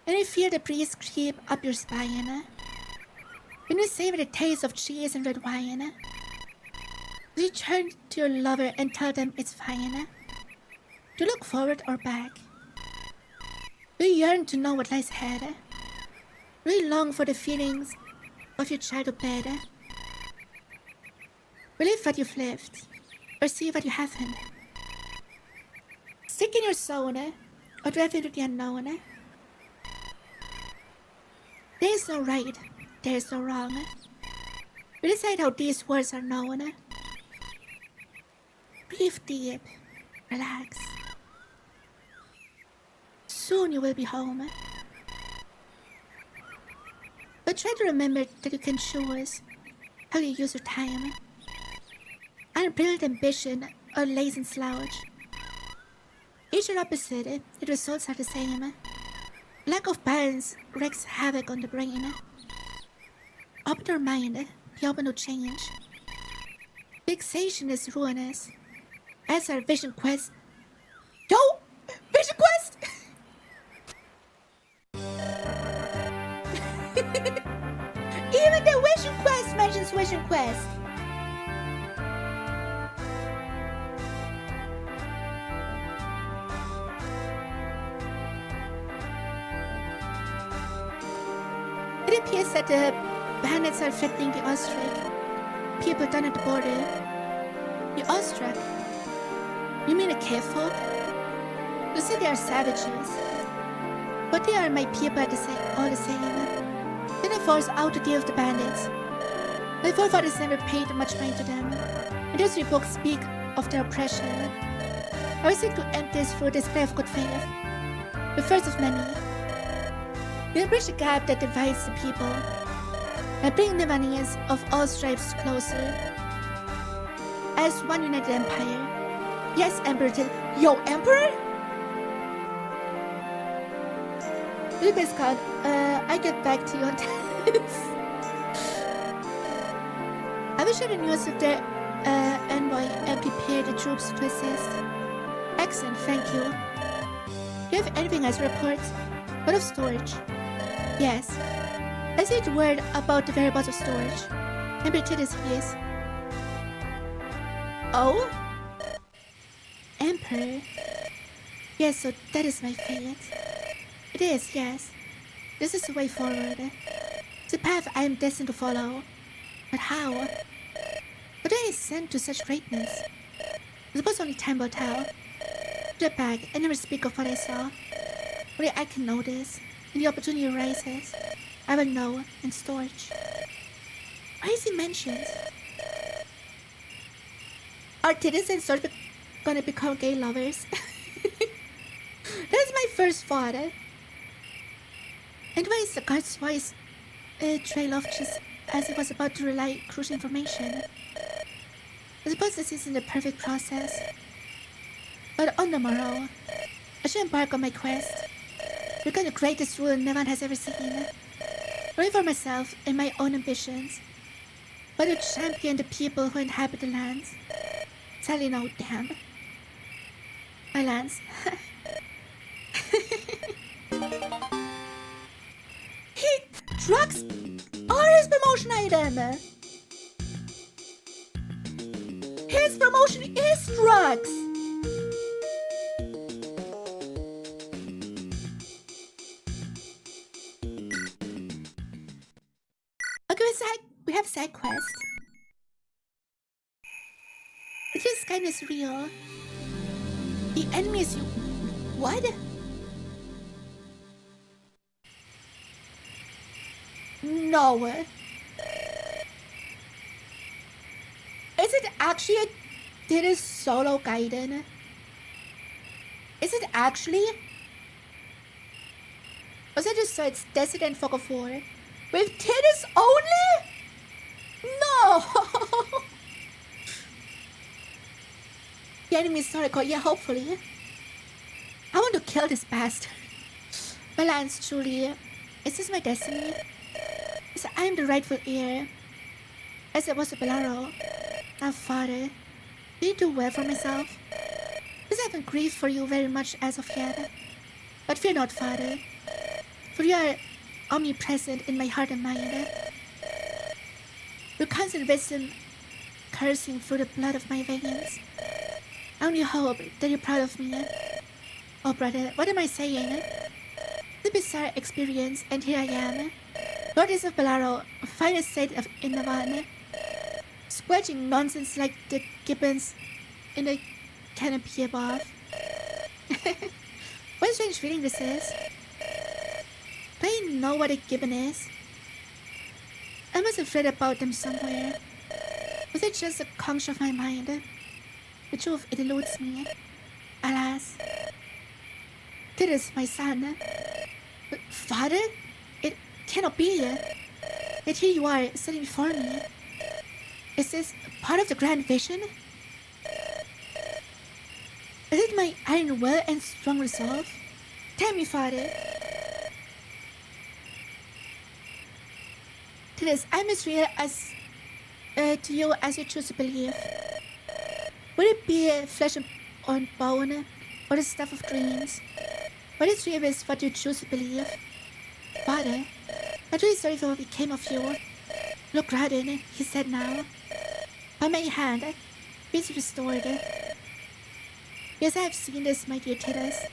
And you feel the breeze creep up your spine. When you savor the taste of cheese and red wine, do you turn to your lover and tell them it's fine? Do you look forward or back? Do you yearn to know what lies ahead? Do you long for the feelings of your childhood bed? Relive what you've lived, or see what you haven't. Stick in your zone, or drive into the unknown. There is no right, there is no wrong. We decide how these words are known. Breathe deep, relax. Soon you will be home. But try to remember that you can choose how you use your time. Unbridled ambition or lazy slouch. Each are opposite, the results are the same. Lack of balance wreaks havoc on the brain. Open your mind, be open to change. Fixation is ruinous. As our vision quest. Yo! Vision quest! Even the vision quest mentions vision quest. It appears that the bandits are threatening the Austric. People down at the border. The Austric? You mean the cave folk? You say they are savages. But they are my people all the same. Then I force out to deal with the bandits. My forefathers never paid much mind to them. And history books speak of their oppression. I will seek to end this through a display of good faith. The first of many. We'll bridge the gap that divides the people and bring the monies of all stripes closer. As one united empire. Yes, Emperor. Yo, Emperor? Lucas God, I get back to you on this. I will share the news of the envoy and prepare the troops to assist. Excellent, thank you. Do you have anything else to report? What of storage? Yes. I see the word about the variables of storage. Emperor Titus, yes. Oh? Emperor? Yes, so that is my fate. It is, yes. This is the way forward. The path I am destined to follow. But how? But I ascend to such greatness. I suppose only time will tell. Step back and never speak of what I saw. Only I can know this, and the opportunity arises. I will know in storage. Why is he mentioned? Are Titus and Storage gonna become gay lovers? That's my first thought. And why is the guard's voice trail off just as he was about to relay crucial information? I suppose this isn't the perfect process. But on the morrow, I should embark on my quest. Become the greatest ruler no one has ever seen. Not for myself and my own ambitions, but to champion the people who inhabit the lands. Sadly, no, damn. My lands. Drugs are his promotion item. His promotion is drugs. Okay, we have side quest. This kind is real. The enemy is you. What? No. Is it actually a Titus solo Gaiden? Is it actually? Or is it just so it's Desert Fog of War? With Titus only? No! The enemy is Noriko, yeah, hopefully. I want to kill this bastard. My lands, truly. Is this my destiny? Is I am the rightful heir, as it was a Bolaro. Now, Father, do you do well for myself? Because I haven't grieved for you very much as of yet. But fear not, Father, for you are omnipresent in my heart and mind. With constant wisdom coursing through the blood of my veins. I only hope that you're proud of me. Oh brother, what am I saying? The bizarre experience, and here I am. Goddess of 𝗟𝗆, finest state of Innavan. Squelching nonsense like the gibbons in the canopy above. What a strange feeling this is. Do I know what a gibbon is? I must have read about them somewhere. Was it just a conch of my mind? The truth, it eludes me. Alas. This is my son. But father? It cannot be. Yet here you are, sitting before me. Is this part of the grand vision? Is it my iron will and strong resolve? Tell me, father. To this, I'm as real as to you as you choose to believe. Would it be flesh and bone, or the stuff of dreams? What is real is what you choose to believe. Father, I'm really sorry for what became of you. Look, Radin, he said now. By my hand, peace restored. Yes, I have seen this, my dear Titus.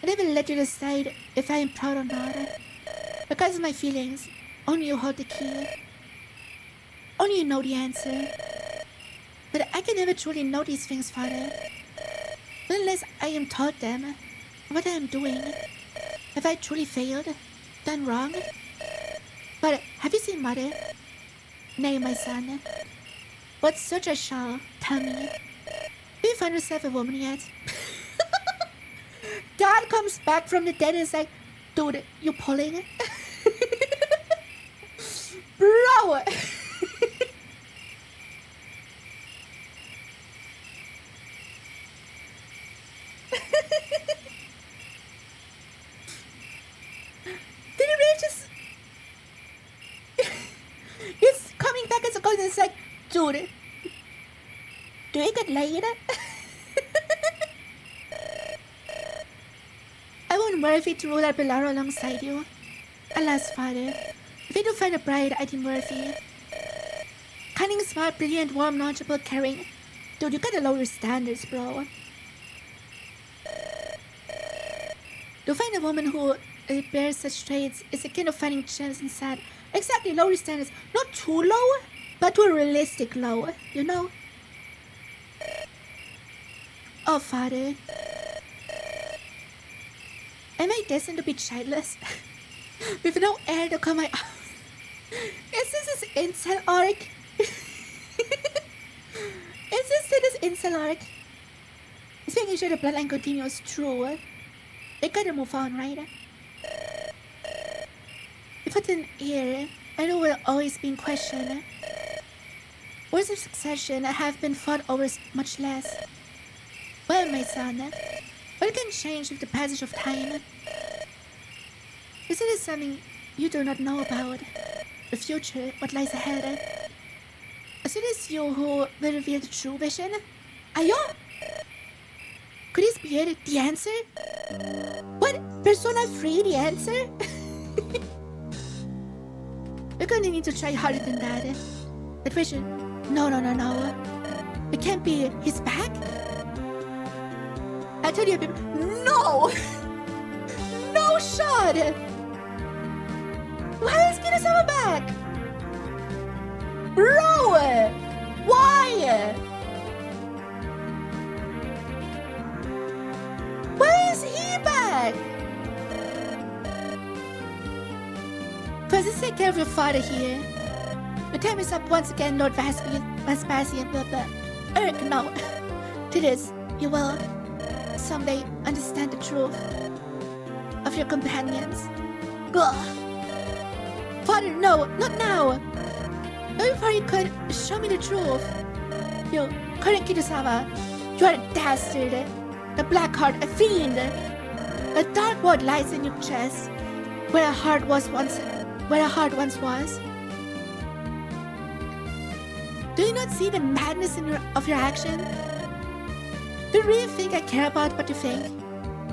I never let you decide if I am proud or not. Because of my feelings, only you hold the key. Only you know the answer. But I can never truly know these things, Father. Not unless I am taught them what I am doing. Have I truly failed? Done wrong? But have you seen Mother? Nay, my son. What search I shall, tell me. Do you find yourself a woman yet? Dad comes back from the dead and is like, dude, you pulling? Bro! Did he really just... He's coming back as a ghost and it's like, dude, do you get laid? I won't worthy to rule out 𝗟𝗆 alongside you. Alas, father, if you do find a bride I deem worthy. Cunning, smart, brilliant, warm, knowledgeable, caring. Dude, you gotta lower your standards, bro. To find a woman who bears such traits is akin to finding gems and sad. Exactly, lower standards. Not too low, but to a realistic low, you know? Oh, father. Am I destined to be childless? With no heir to come my... Is this his incel arc? Is this his incel arc? He's making sure the bloodline continues true. They gotta move on, right? If it's an heir, I know we'll always be in question. Wars of succession have been fought over much less. Well, my son, what can change with the passage of time? Is it something you do not know about? The future, what lies ahead? Is it you who will reveal the true vision? Are you? Could this be it? The answer? What? Persona 3, the answer? We're gonna need to try harder than that. That vision? No. It can't be. He's back? I told you, no! No shot! Why is Kinosawa back? Bro! Why? Why is he back? First, take care of your father here. The time is up once again, Lord Vespasian, blah blah. Eric, no. To this, you will someday understand the truth of your companions. Ugh. Father, no, not now. Not before you could show me the truth. You, current Kinosawa, you are a dastard, a black heart, a fiend. A dark word lies in your chest, where a heart once was. Do you not see the madness of your action? Do you really think I care about what you think?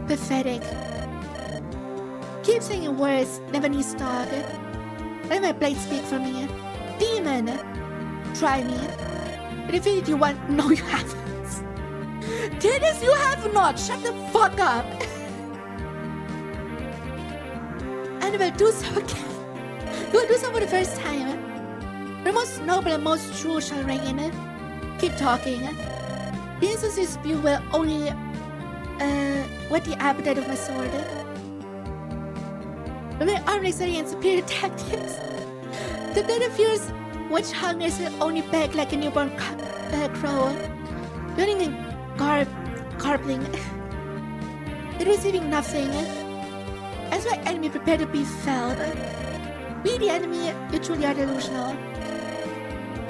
Pathetic. Keep saying your words, never need stop. Let my blade speak for me. demon. Try me. But if you want, no, you haven't. Dennis, you have not. Shut the fuck up. And we'll do so again. You will do so for the first time. The most noble and most true shall reign. Keep talking. The insults you spew will only whet the appetite of my sword. With my arm dexterity and superior tactics, the better fears which hungers will only beg like a newborn crow, yearning and garbling, yet receiving nothing. As my enemy prepare to be felled, we the enemy, you truly are delusional.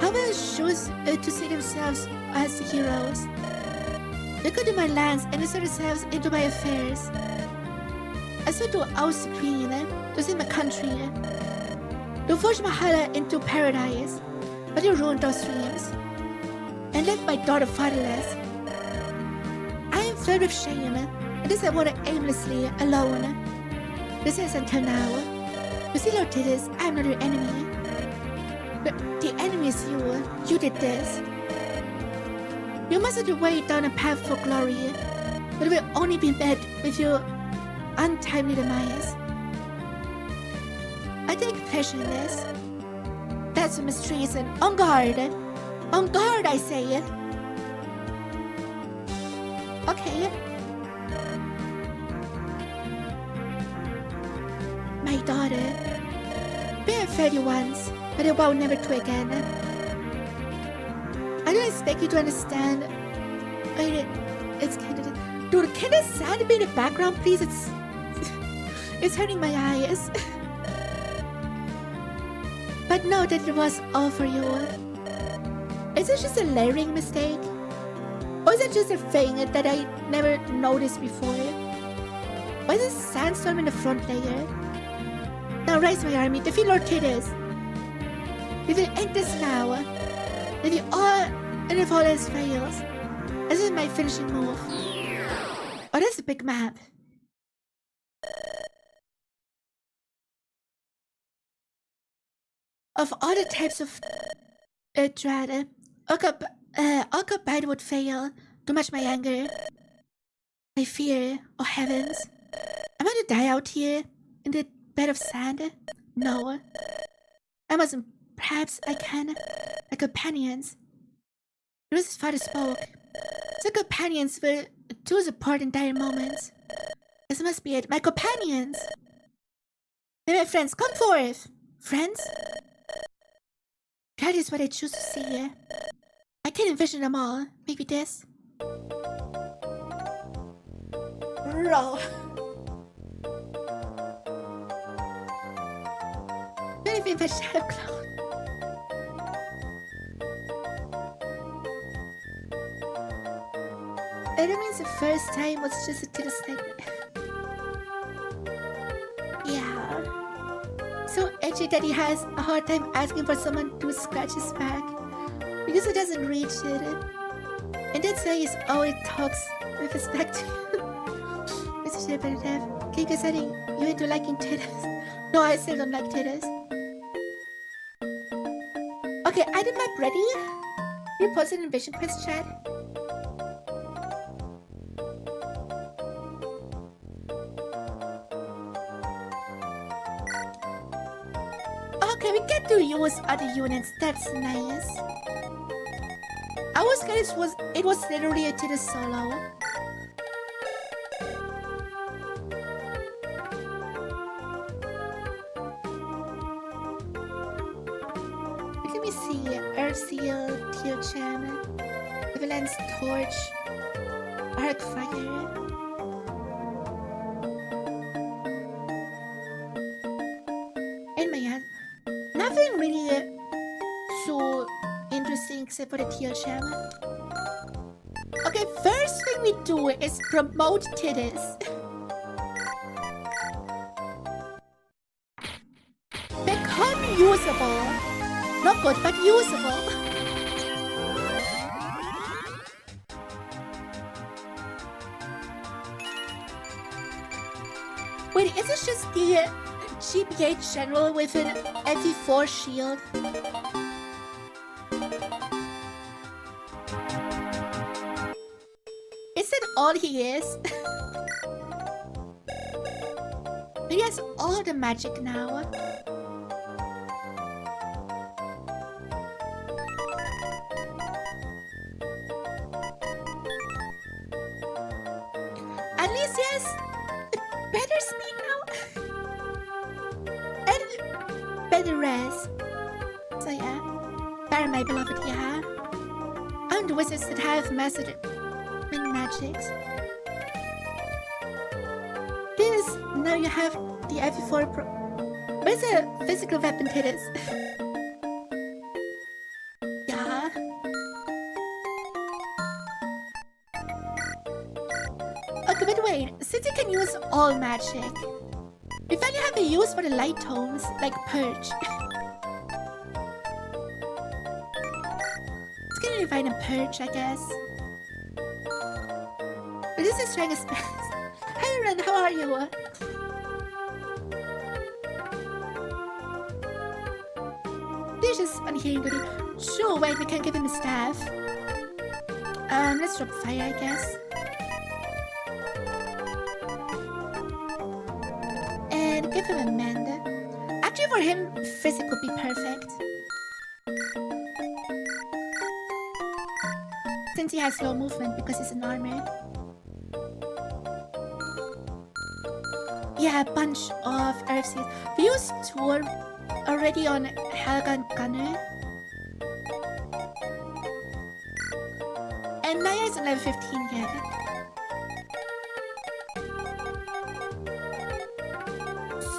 How will choose to see themselves as heroes? They go to my lands and insert themselves into my affairs. I swear to oust the queen, to save my country, to forge Mahala into paradise, but you ruined those dreams, and left my daughter fatherless. I am filled with shame, and this I wander aimlessly, alone. This is until now. You see, Lord Titus, I am not your enemy. But the enemy is you. You did this. You must have your way down a path for glory, but it will only be met with your untimely demise. I take pleasure in this. That's mistreason. On guard! On guard, I say! Okay. My daughter. May have failed you once, but I vow never to again. I don't expect you to understand. It's kind of... Dude, can the sound be in the background, please? It's hurting my eyes. But know that it was all for you. Is it just a layering mistake? Or is it just a thing that I never noticed before? Why is there sandstorm in the front layer? Now rise my army, defeat Lord Titus. We will end this now. If you all and if all else fails. This is my finishing move. Oh, that's a big map. Of all the types of dread, occupied would fail. Too much my anger. My fear. Oh heavens. Am I gonna die out here in the bed of sand? No. I mustn't. Perhaps I can. My companions. Bruce's father spoke. The companions will do the part in dire moments. This must be it. My companions! May my friends come forth! Friends? That is what I choose to see. I can't envision them all. Maybe this. Bro. Anything but shadow clown. That means the first time was just a little segment. Yeah. So edgy that he has a hard time asking for someone to scratch his back because he doesn't reach it. And that's why he's always talks with respect to you. Mr. Repetitive, can you guys say you into liking titties? No, I still don't like titties. Okay, item map ready? You posted in Vision Quest chat. Okay, we get to use other units. That's nice. I was scared it was literally a titty solo. Let me see. Earthseal, 𝗟𝗃𝗃𝗲, Avalanche Torch, Arc Fire. And my hand. Nothing really so interesting except for the 𝗟𝗃𝗃𝗲. Okay, first thing we do is promote titties. Become usable. Not good, but usable. Wait, is this just the GBA general with an FE4 shield? all he is. He has all the magic now. At least he has better speed now. And better rest. So yeah. Better, my beloved, yeah. I'm the wizards that have mastered many magics. This, now you have the F4 Pro. Where's a physical weapon to this? Yeah. Okay, but wait, since you can use all magic, we finally have a use for the light tomes, like Purge. It's gonna find a Purge, I guess. But this is trying to spell. Hi Ren, how are you? This is unhearing goodie. Sure, wait, we can give him a staff. Let's drop fire, I guess. And give him a mend. Actually, for him, physic would be perfect. Since he has slow movement because he's an armor. Yeah, a bunch of herbs. We used two already on Helga and Gunner. And Naya is on level 15 yet.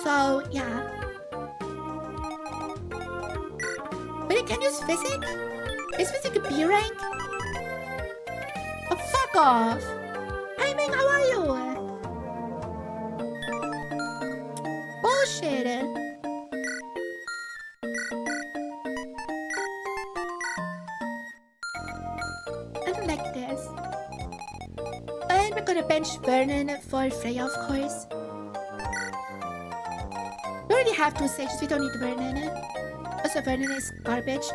So, yeah. But he can use physic? Is physic a B rank? Oh, fuck off! Hi Ming, how are you? Bullshit! I don't like this. And we're gonna bench Vernon for Freya, of course. We already have 2 sages, we don't need Vernon. Also, Vernon is garbage.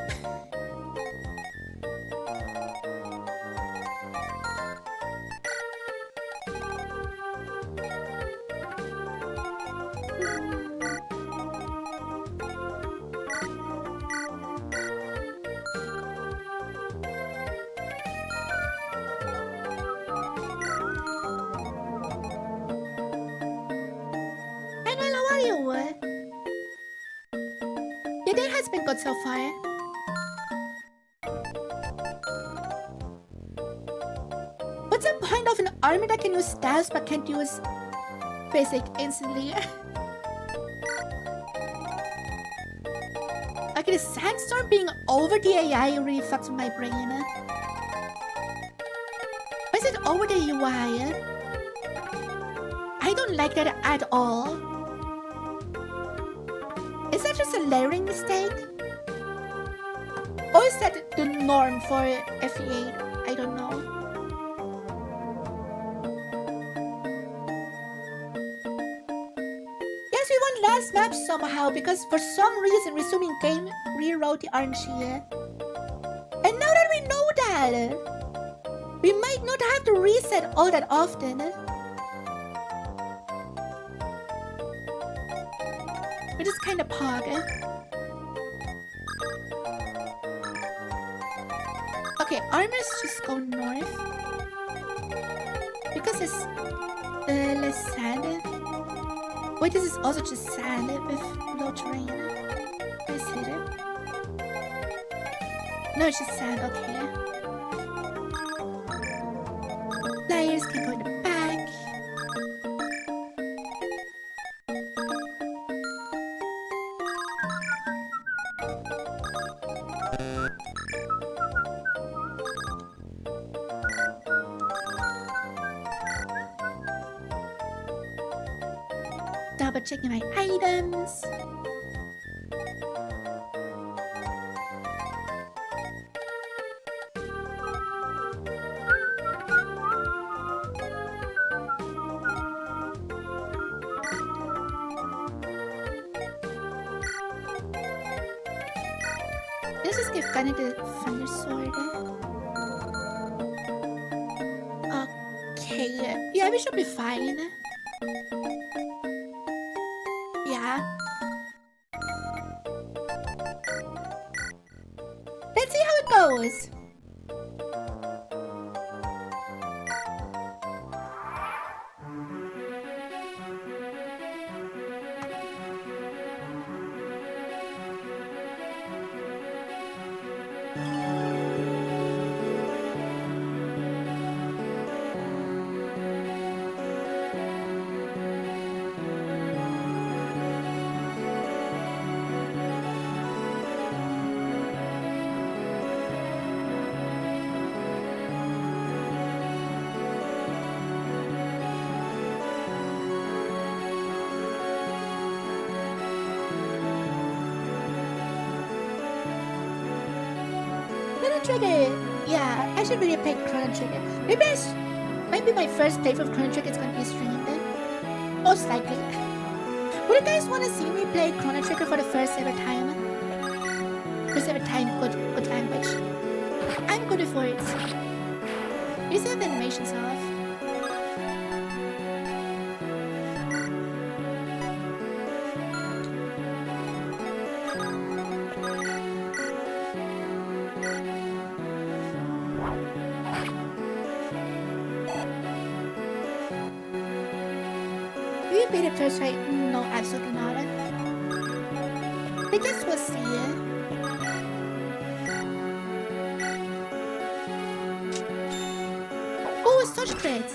Your day has been good so far. What's the point of an armor that can use staffs but can't use basic instantly? Okay, the sandstorm being over the AI really fucks with my brain. Why is it over the UI? I don't like that at all. Is that just a layering mistake? Or is that the norm for FE8? I don't know. Yes, we won last match somehow because for some reason resuming game rewrote the 𝗟cie. And now that we know that, we might not have to reset all that often. Which is kind of pog. Okay, armors just go north. Because it's less sand. Wait, this is also just sand with low terrain. Is it? No, it's just sand, okay. Players can go in the back. Double checking my items. Let's just give Gunner the Thunder Sword. Okay. Okay, yeah, we should be fine. Yeah. Let's see how it goes. Trigger. Yeah, I should really play Chrono Trigger. Maybe my first playthrough of Chrono Trigger is gonna be streamed. Most likely. Would you guys want to see me play Chrono Trigger for the first ever time? First ever time, good language. I'm good for it. You see the animations off. Beat it first, right? No, absolutely not. I guess we'll see. Oh, such crits!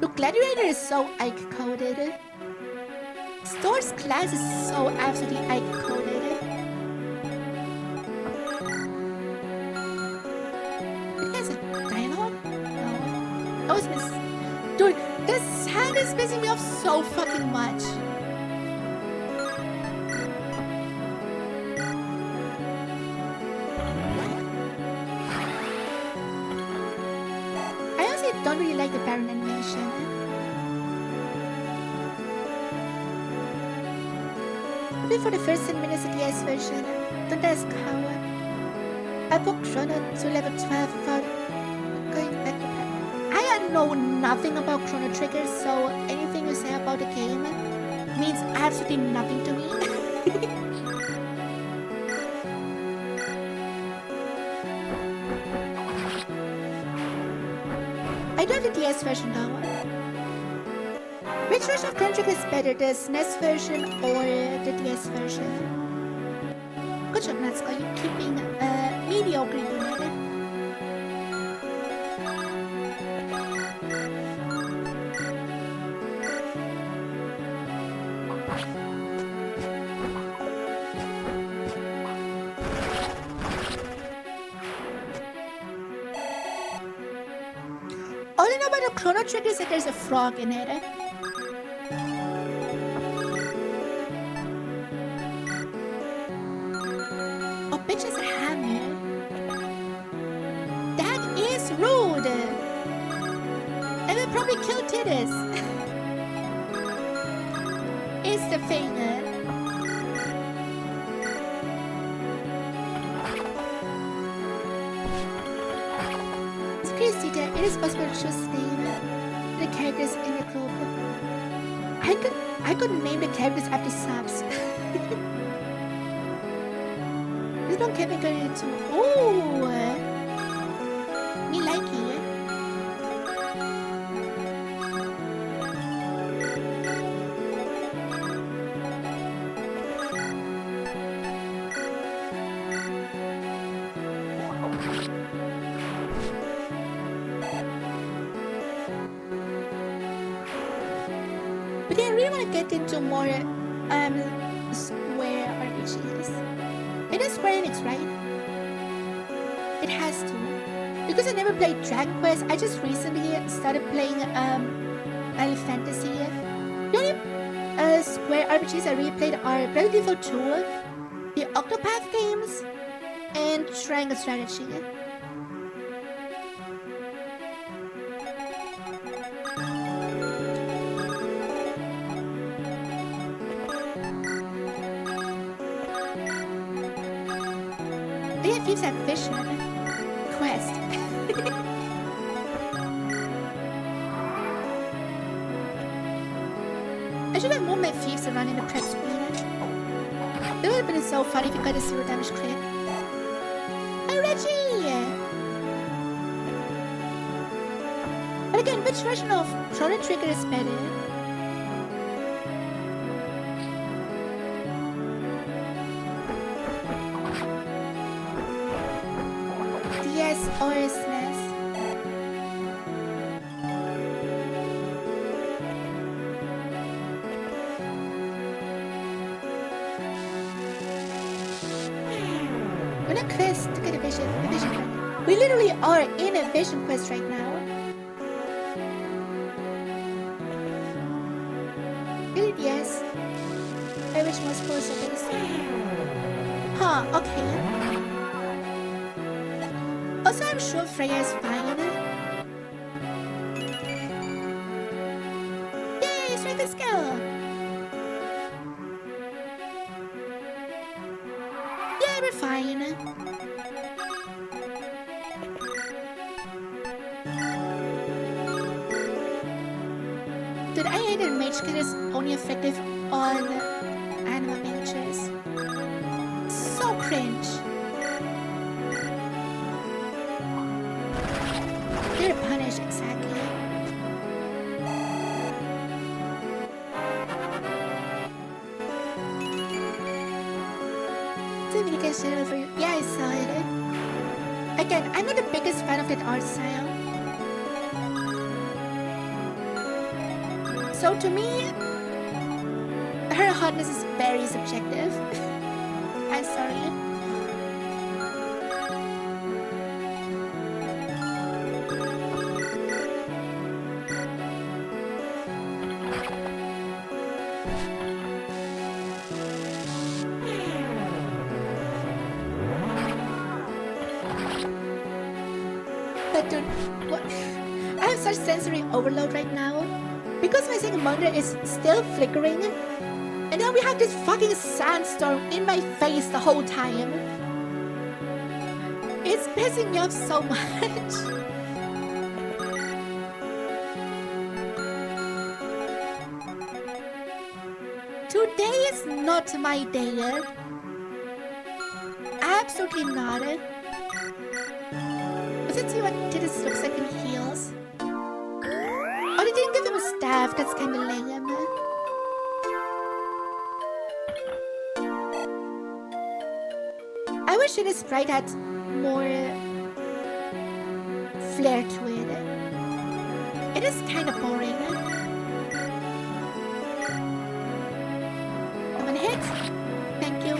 Look, Gladiator is so Ike-coded. Store's class is so absolutely Ike-coded. It has a dialogue? No. I was missing. Dude, this hand is pissing me off so fucking much. I honestly don't really like the Baron animation. Maybe for the first 10 minutes of the DS version, don't ask how. I booked Chrono to level 12 without going back to I know nothing about Chrono Trigger, so anything you say about the game means absolutely nothing to me. I do have the DS version though. Which version of Chrono Trigger is better, the SNES version or the DS version? Good job, Natsuko, you're keeping mediocre unit. All I know about the Chrono Trigger is that there's a frog in it. Oh, bitch has a hammer. That is rude. I will probably kill Tidus. It's the thing. It is possible to choose the characters in the group. I could name the characters after subs. This one can be going into me like it. But yeah, I really want to get into more Square RPGs. It is Square Enix, right? It has to. Because I never played Dragon Quest, I just recently started playing Final Fantasy. The only Square RPGs I really played are Bravely Default 2, the Octopath games, and Triangle Strategy. Thieves and Fisherman Quest. I should have moved my thieves around in the prep screen. It would have been so funny if you got a 0 damage crit. Hi, Reggie! But again, which version of Chrono Trigger is better? DS or SNES? We're not quest to get a vision quest. We literally are in a vision quest right now. Yes. I wish more spoilers are gonna see. Huh, okay. Also, I'm sure Freya is fine. Yay, strength and skill! Yeah, we're fine. Did I hate that Mage Kit is only effective on animal mages? So cringe. They're punished, exactly. Did we get shit over you? Yeah, I saw it. Again, I'm not the biggest fan of that art style. So to me, her hotness is very subjective. I'm sorry. But dude, what? I have such sensory overload right now. Because my second monitor is still flickering, and now we have this fucking sandstorm in my face the whole time. It's pissing me off so much. Today is not my day. Absolutely not. Let's see what this looks like in heels. Oh, they didn't give him a staff. That's kind of lame. I wish this sprite had more flair to it. It is kind of boring. I'm gonna hit. Thank you.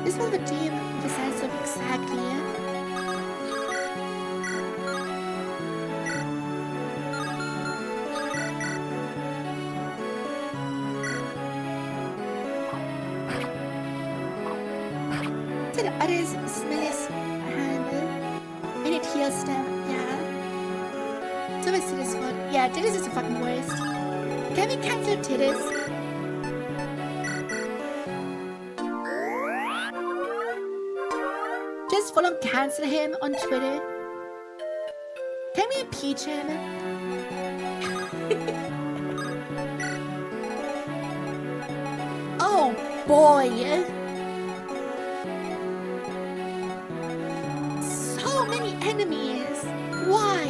This was the team decides of exactly. The others smell his hand and it heals them, yeah. So it's Tidus' fault. Yeah, Tidus is the fucking worst. Can we cancel Tidus? Just full on cancel him on Twitter. Can we impeach him? Oh boy! So many enemies! Why?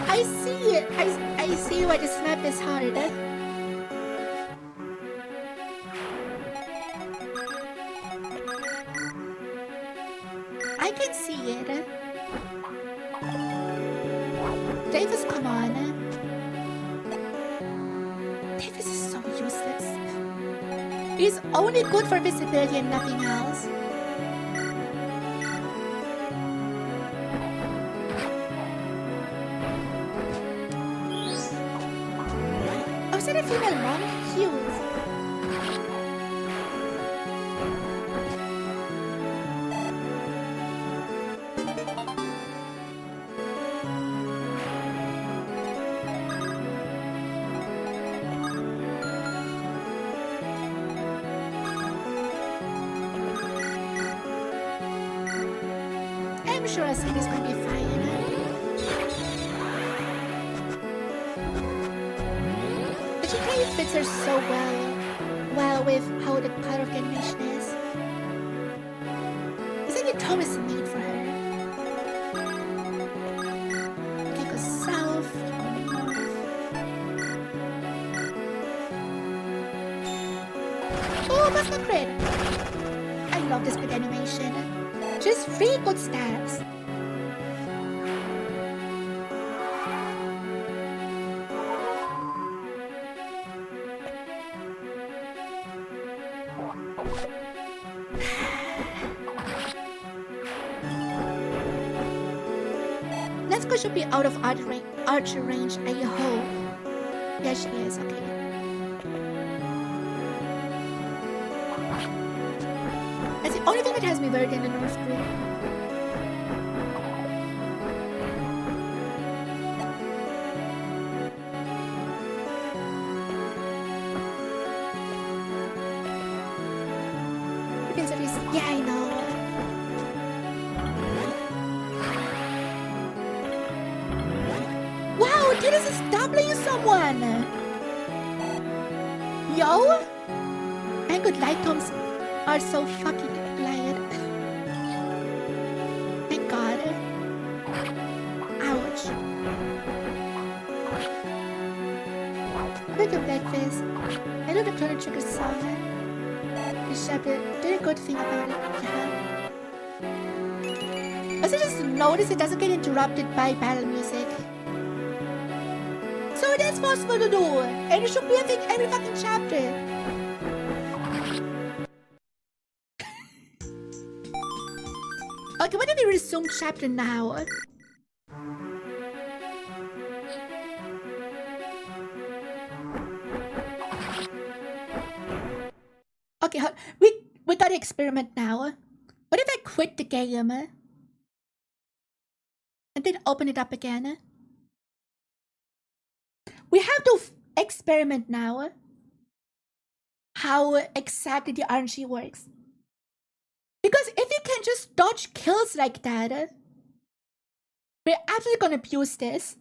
I see it! I see why this map is hard. I can see it. Davis, come on. Davis is so useless. He's only good for visibility and nothing else. Oh, is that a female monk? Cute. I'm sure it's gonna be fine. But she kind of fits her so well with how the color of the animation is. It's like the tone is made for her. Okay, go south, north. Oh, that's not great. I love this big animation. Just 3 good stabs. Nezuko should be out of archer range, I hope. Yeah, she is, okay. That's the only thing that has me worried in the North group. Yeah, I know. Wow, Tidus is doubling someone! Yo! And good light tomes are so fucking light. Thank God. Ouch. Look at breakfast. I know the Chrono Trigger song. The chapter did a good thing about it, yeah. Also just notice it doesn't get interrupted by battle music. So it is possible to do, and it should be I think every fucking chapter. Okay, why don't we resume chapter now? Okay, we gotta experiment now. What if I quit the game? And then open it up again? We have to experiment now. How exactly the RNG works. Because if you can just dodge kills like that, we're absolutely gonna abuse this.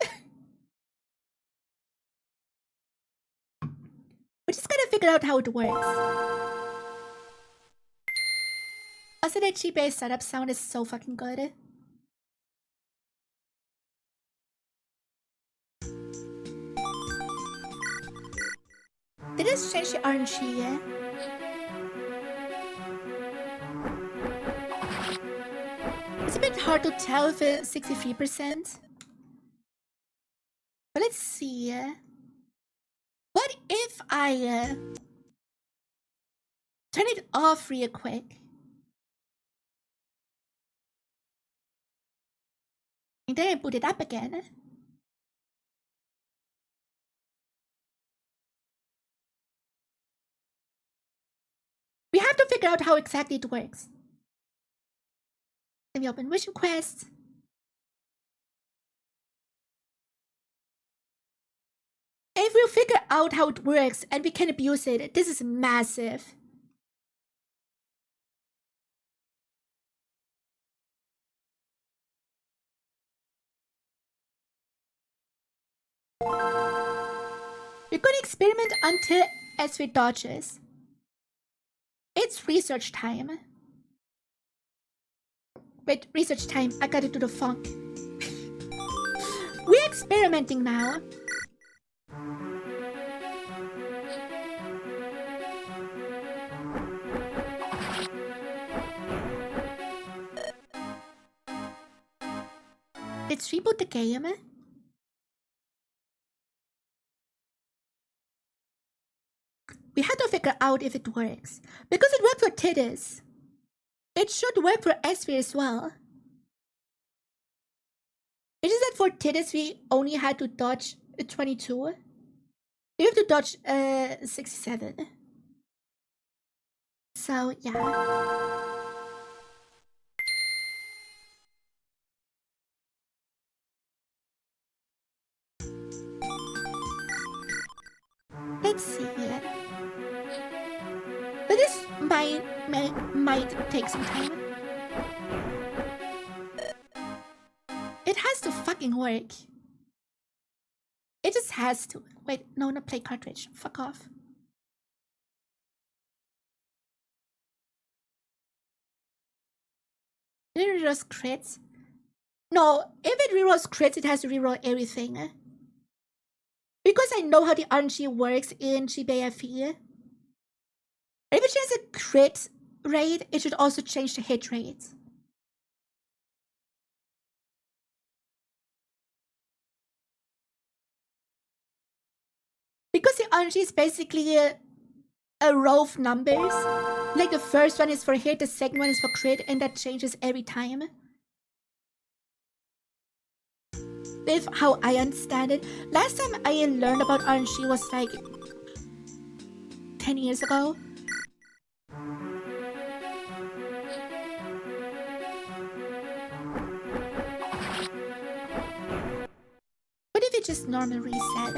We just gotta figure out how it works. Also, the 𝗟ci𝗴ici's setup sound is so fucking good. Did this change the RNG, yeah? It's a bit hard to tell if it's 63%. But let's see. What if I turn it off real quick? And then I boot it up again. We have to figure out how exactly it works. Let me open wish request. If we figure out how it works and we can abuse it, this is massive. We're gonna experiment until SV dodges. It's research time. Wait, research time. I gotta do the funk. We're experimenting now. Let's reboot the game. We have to figure out if it works. Because it worked for Tidus, it should work for 𝗟ci𝗴ici's as well. It's just that for Tidus we only had to dodge 22. We have to dodge 67. So yeah. Let's see. But this might take some time. fucking work. It just has to. Wait, no, not play cartridge. Fuck off. Did it reroll crits? No, if it rerolls crits, it has to reroll everything. Because I know how the 𝗟ន់ works in 𝗟ci𝗴ecie. If it changes the crit rate, it should also change the hit rate. Because the 𝗟ន់is basically a row of numbers. Like the first one is for hit, the second one is for crit, and that changes every time. With how I understand it. Last time I learned about 𝗟ន់was like 10 years ago. What if it just normal reset?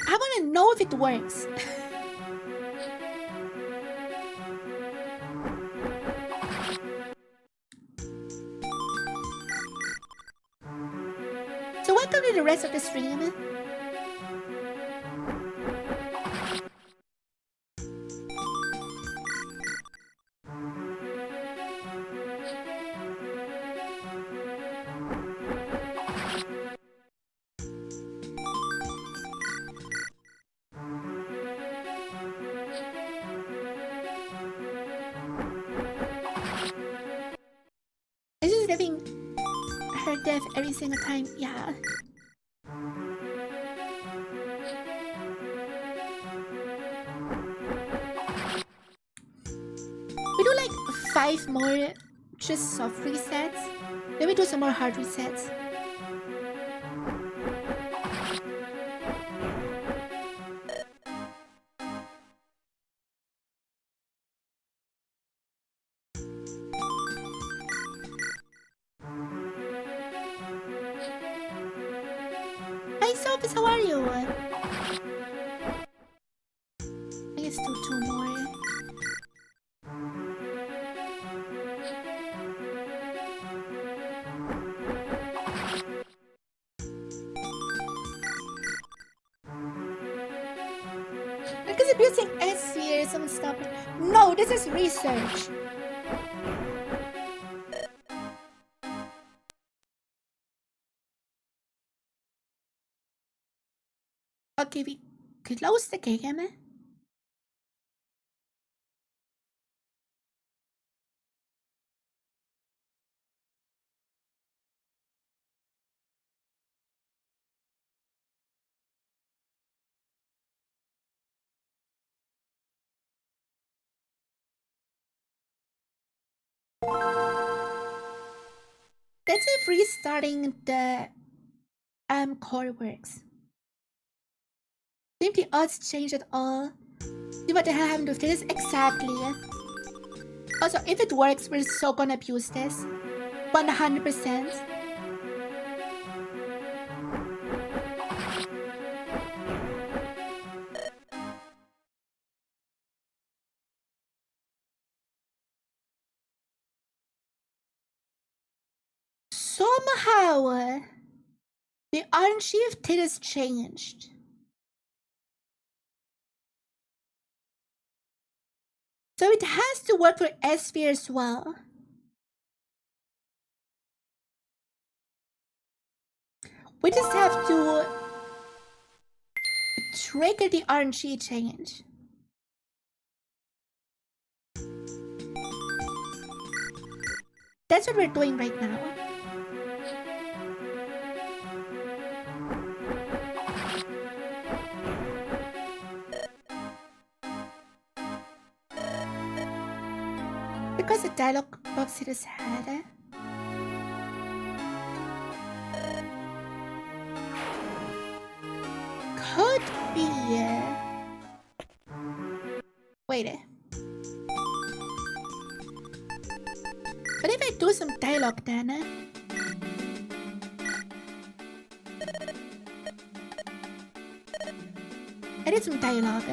I want to know if it works. So welcome to the rest of the stream. Is just living her death every single time? Yeah. We do like 5 more just soft resets. Then we do some more hard resets. Hi Sophis, how are you? Let's do 2 more. Because abusing 𝗟cie𝗴ecie, someone stop it. No, this is research. Okay, we close the game. Let's see if restarting the core works. If the odds change at all. See what the hell happened with this? Exactly. Also, if it works, we're so gonna abuse this. 100%. Somehow, the 𝗟ន់of Titus changed. So it has to work for 𝗟sphere as well. We just have to trigger the 𝗟ន់change. That's what we're doing right now. Because the dialogue box hit his head. Could be. Wait. But if I do some dialogue then? I did some dialogue.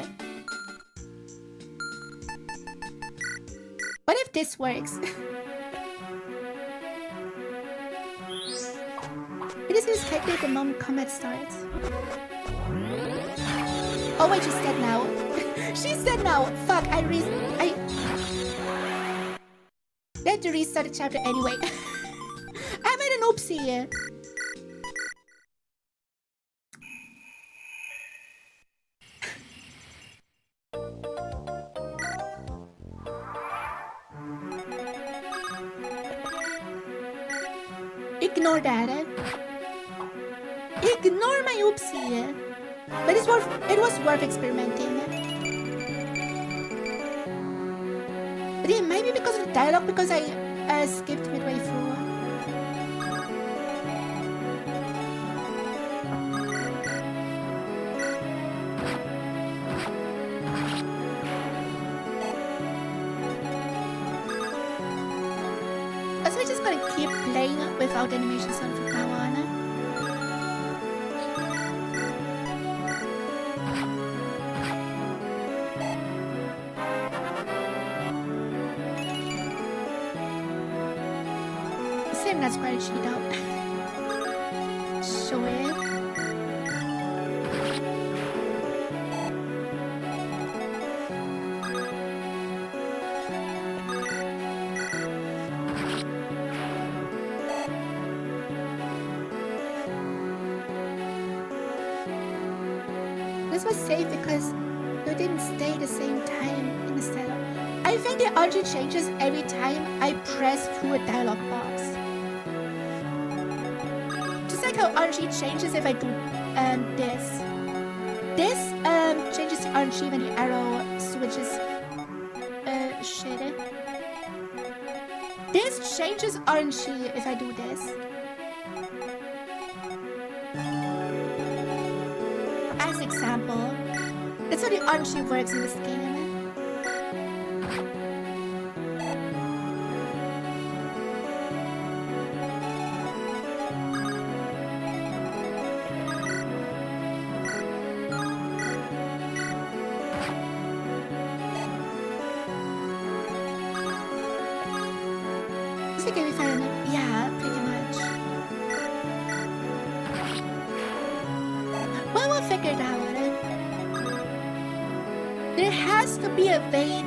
What if this works? It is expected the moment combat starts. Oh wait, she's dead now. She's dead now. Fuck, I had to restart the chapter anyway. I made an oopsie. Ignore that. Ignore my oopsie. But it was worth experimenting. But it might be because of the dialogue, because I skipped midway through. So we're just gonna keep playing without animation sound from now on. Same that's quite a cheat out. Show it. This was safe because you didn't stay the same time in the setup. I think the 𝗟ci changes every time I press through a dialogue box. Just like how 𝗟ci changes if I do this. This changes the 𝗟ci when the arrow switches shit. This changes 𝗟ci if I do this. As example, that's how the 𝗟ci works in this game. Is it if I yeah, pretty much. Well, we'll figure it out. There has to be a way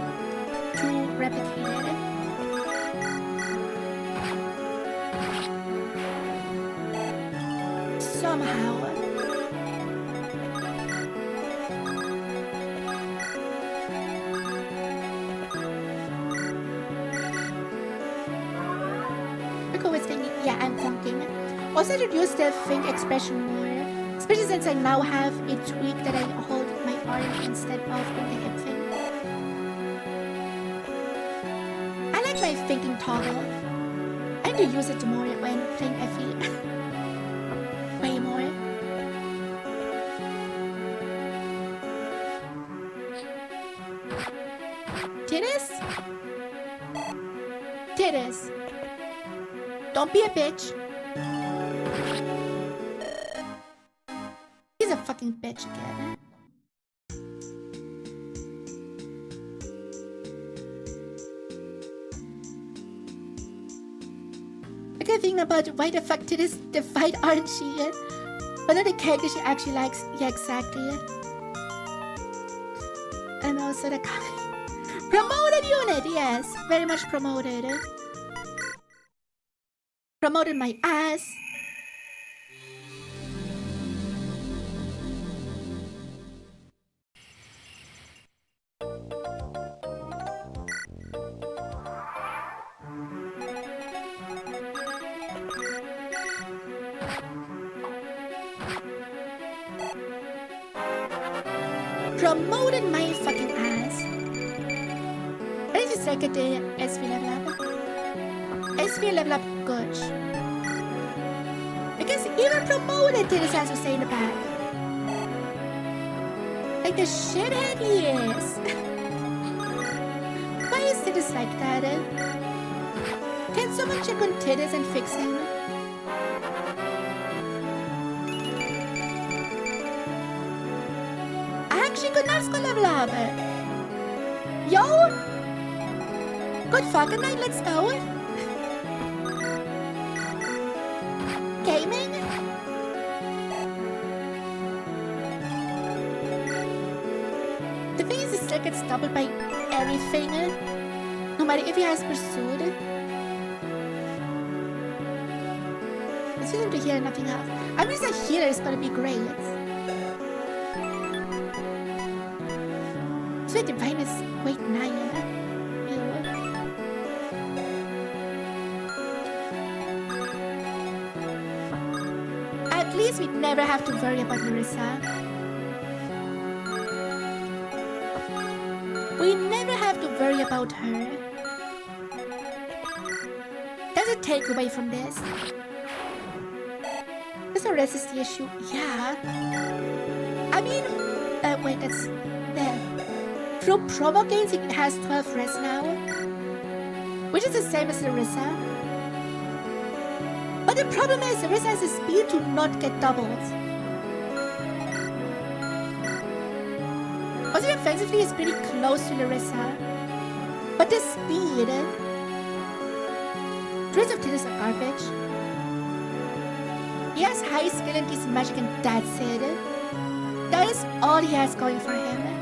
to replicate it. Somehow. Yeah, I'm thinking. Also, to use the think expression more, especially since I now have a tweak that I hold my arm instead of in the hip thing. I like my thinking toggle. I need to use it more when playing FE. Way more. Titties? Titties. Don't be a bitch. He's a fucking bitch again. I keep thinking about why the fuck did this fight 𝗟ci? Whether the character she actually likes. Yeah, exactly. And also the promoted unit, yes. Very much promoted. Promoted my ass. Promoted my fucking ass. I need to second the SV level up. SV level up good. Because even promoted to this, as we say in the back. Like the shithead he is. Why is Tidus like that? Can someone check on Tidus and fix him? Actually, good enough to level up. Yo! Good fucking night, let's go. Gaming? The thing is, it still gets doubled by everything, no matter if he has pursued. It's for them to hear nothing else. I mean, a healer is gonna be great. So divine is weight 9. Ew. At least we never have to worry about Larissa. We never have to worry about her. That's a takeaway from this. Does arrest is the issue? Yeah. I mean, wait, that's there. Through promo gains, it has 12 res now, which is the same as Larissa. But the problem is, Larissa has a speed to not get doubled. Also, offensively, is pretty close to Larissa, but the speed. Traits of Titus are garbage. He has high skill and decent magic, and that's it. That is all he has going for him.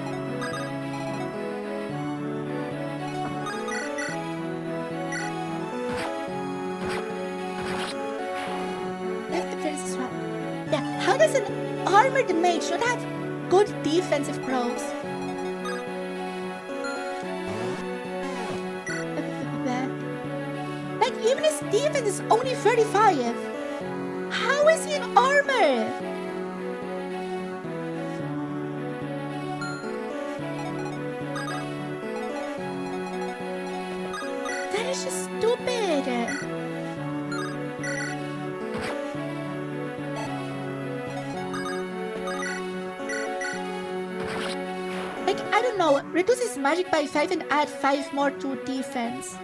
Left defense is wrong. Yeah, how does an armored mage should have good defensive growth? Like, even his defense is only 35. How is he in armor? That is just stupid. Like, I don't know, reduce his magic by 5 and add 5 more to defense.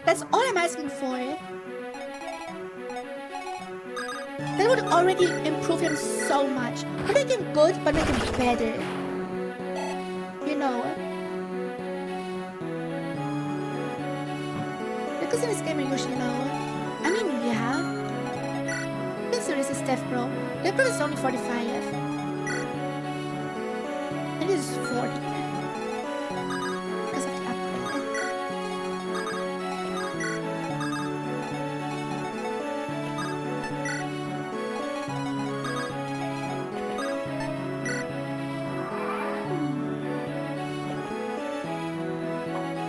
That's all I'm asking for. That would already improve him so much. Not make him good, but make him better. You know. Because in this game are usually low. I mean, yeah. Consider this is Death Bro. Death Bro is only 45. And this is 40. Because of the upgrade.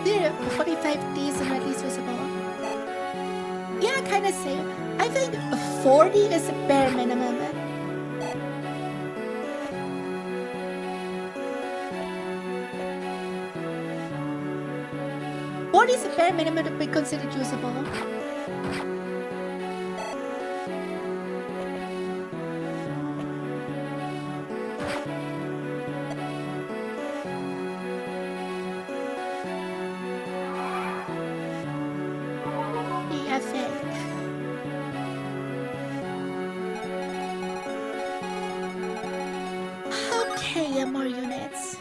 There, 45 days and at least visible. Yeah, kinda same. I think 40 is the bare minimum. 40 is the bare minimum to be considered usable. Okay, more units.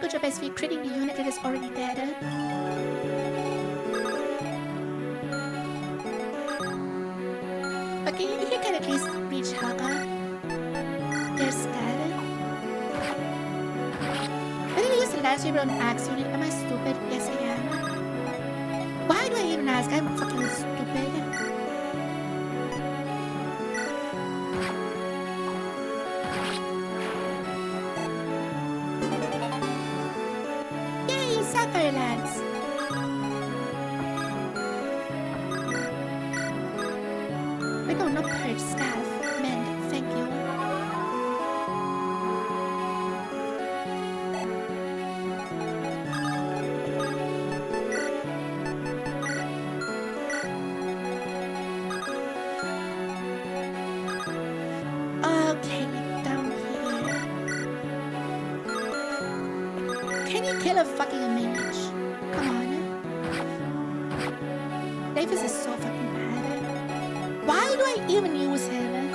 Good job, SV, creating the unit that is already dead. Okay, you can at least reach Haga. There's dead. I think I use the Lance Saber on Axe unit. Am I stupid? Yes, I am. Why do I even ask? I'm fucking stupid. Yay, Sapphire Lance! Wait, no, not Purge Staff. Mend, thank you. Okay, down here. Can you kill a fucking mage? Come on. Davis is so fucking bad. Why do I even use him?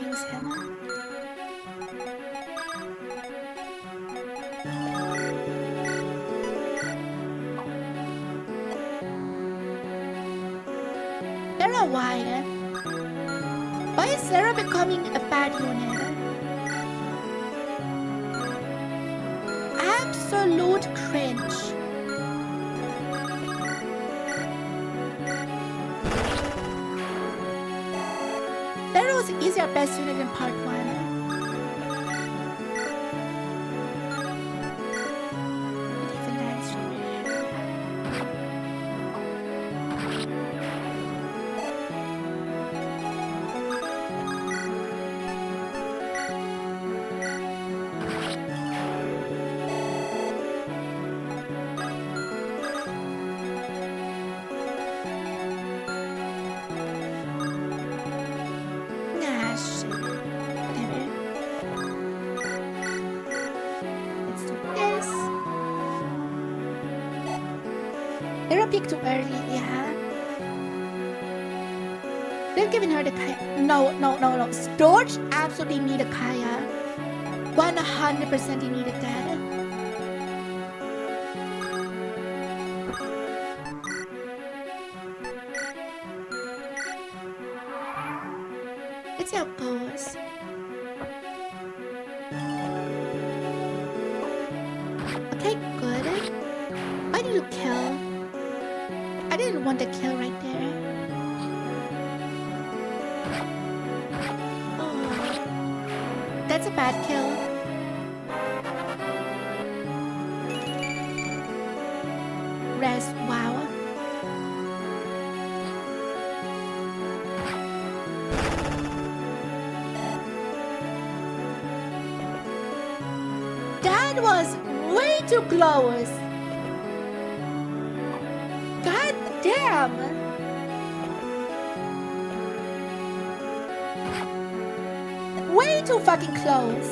confuse him. Sarah, why? Why is Sarah becoming a bad unit? Absolute cringe. Sarah was easier best unit in part 1. Too early, yeah. They're giving her the Kaya. No. Storch absolutely needed Kaya. 100% he needed that. Let's see how it goes. Okay, good. I need to kill. I didn't want the kill right there. Oh, that's a bad kill. Rest, wow. That was way too close. Damn! Way too fucking close.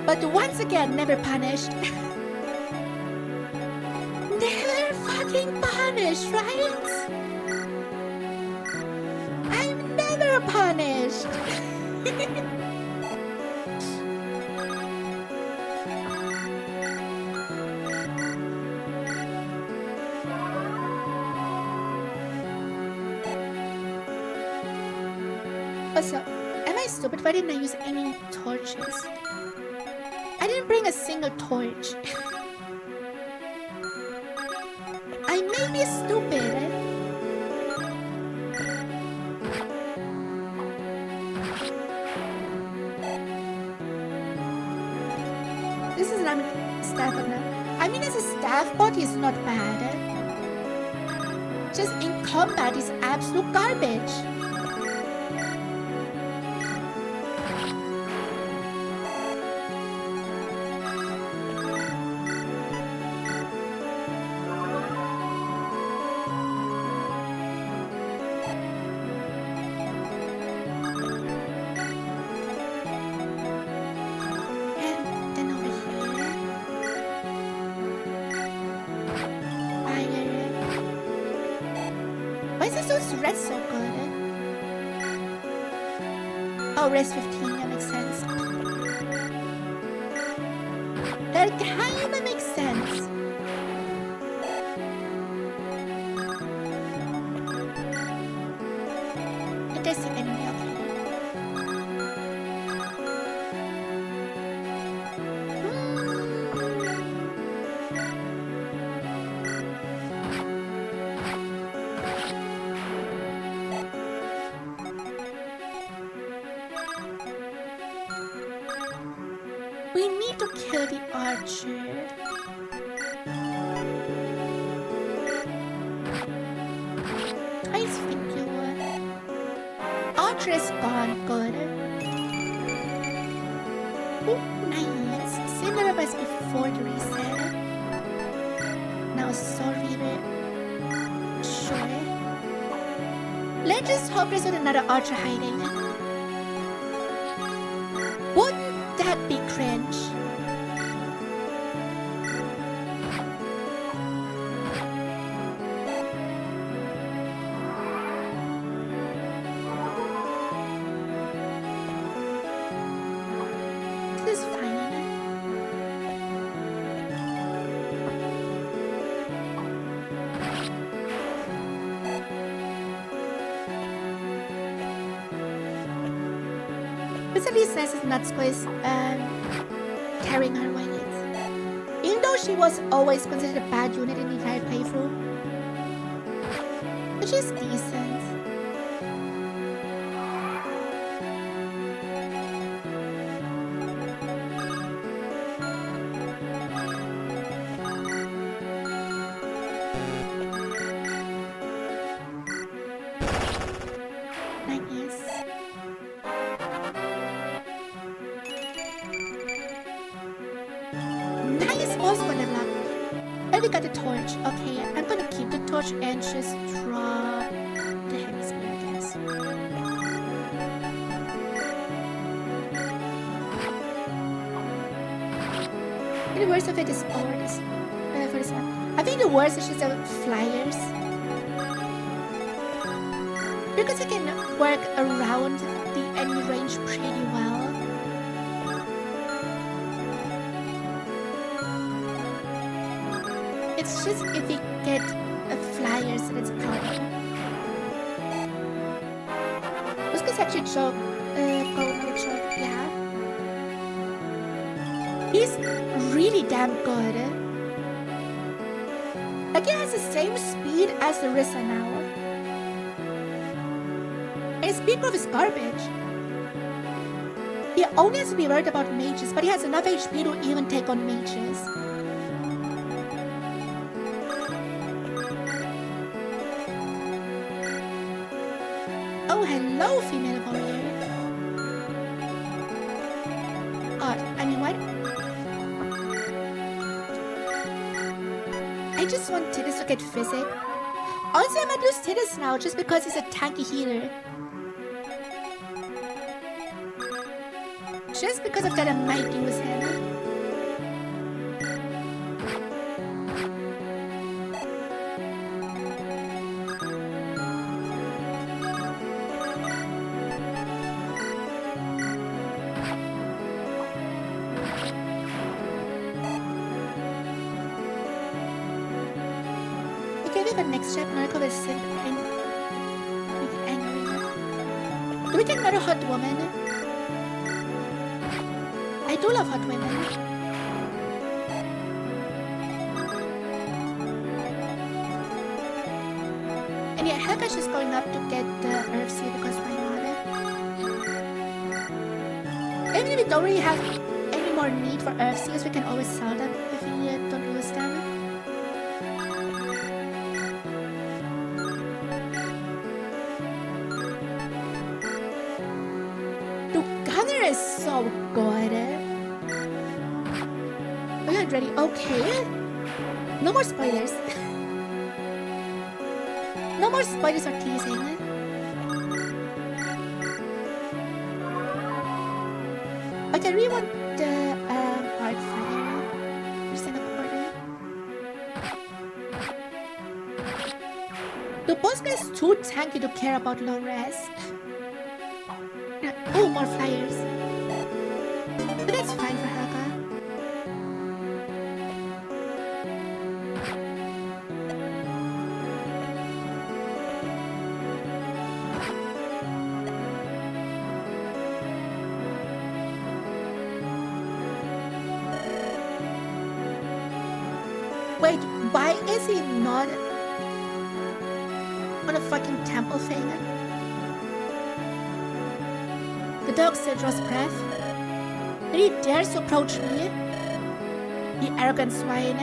But once again, never punished. Never fucking punished, right? I'm never punished. Also, am I stupid? Why didn't I use any torches? I didn't bring a single torch. I may be stupid. This is not staff bot. I mean, as a staff bot, he's not bad. Just in combat, he's absolute garbage. Red's so good. Oh, Red's 15, that makes sense. That kinda makes sense. It does seem enemy, okay. We need to kill the archer. Twice figure. Archer is gone, good. Oh, nice. Same level as before the reset. Now sorry, sure. Let's just hope there's not another archer hiding. Wouldn't that be cringe? It's at least nice that Natsuko is carrying her weight. Even though she was always considered a bad unit in the entire playthrough. But she's decent. We got the torch. Okay, I'm gonna keep the torch and just drop the heavy spear, I guess. And the worst of it is over this. For this one. I think the worst is just the flyers. Because I can work around the enemy range pretty well. It's just if we get flyers, that's a problem. This could actually choke, go another choke, yeah. He's really damn good. Like he has the same speed as the 𝗟ci now. And his speed growth is garbage. He only has to be worried about mages, but he has enough HP to even take on mages. Hello, female warrior. I mean, what? I just want Tidus to get physic. Honestly, I might use Tidus now just because he's a tanky healer. Just because of that, I might use him. The next step, Noriko will sit and be angry. Do we get another hot woman? I do love hot women. And yeah, Helga's just going up to get the 𝗟ci because why not? Even if we don't really have any more need for 𝗟cis, we can always sell them if we don't use them. So good. We are ready. Okay. No more spoilers. No more spoilers or teasing. Okay, I really want the arc fire. Percent of order. The boss guy is too tanky to care about low res. Oh, more flyers. But that's fine for Helga. Wait, why is he not on a fucking temple thing? The dog still draws breath. And he dares to approach me. The arrogant swine.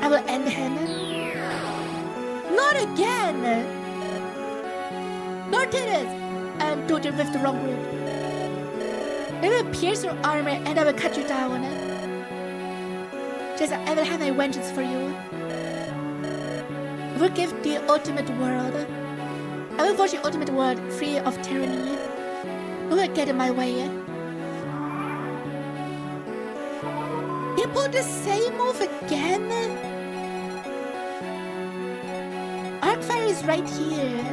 I will end him. Not again! Nor Tidus! I'm doing with the wrong group. I will pierce your armor and I will cut you down. Just I will have my vengeance for you. I will give the ultimate world. I will forge the ultimate world free of tyranny. I will get in my way. He pulled the same move again? Arcfire is right here.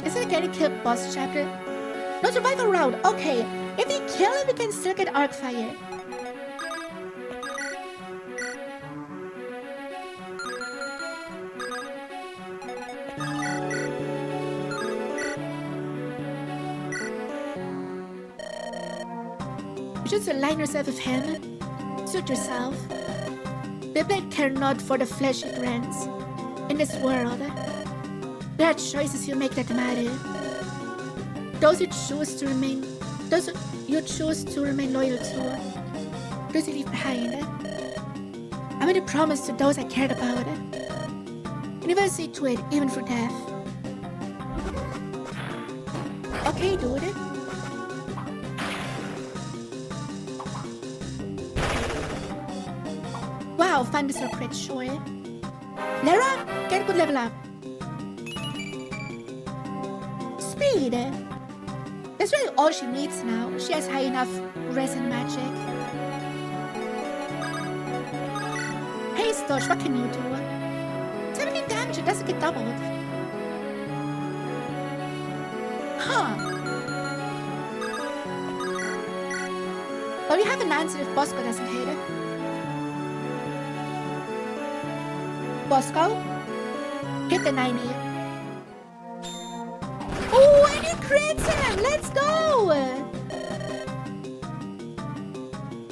Is it gonna kill boss chapter? No survival round. Okay. If we kill him, we can still get Arcfire. Just align yourself with him. Suit yourself. Beyblade care not for the fleshy grants. In this world, there are choices you make that matter. Those you choose to remain loyal to. Those you leave behind. I made a promise to those I cared about. And I will see to it even for death. Okay, dude. Wow, find this crit, sure. Lara, get a good level up. Speed. That's really all she needs now. She has high enough resin magic. Hey, Storch, what can you do? 17 damage, it doesn't get doubled. Huh. But we have an answer if Bosco doesn't hit it. Bosco, hit the 90. Oh, and it crits him! Let's go!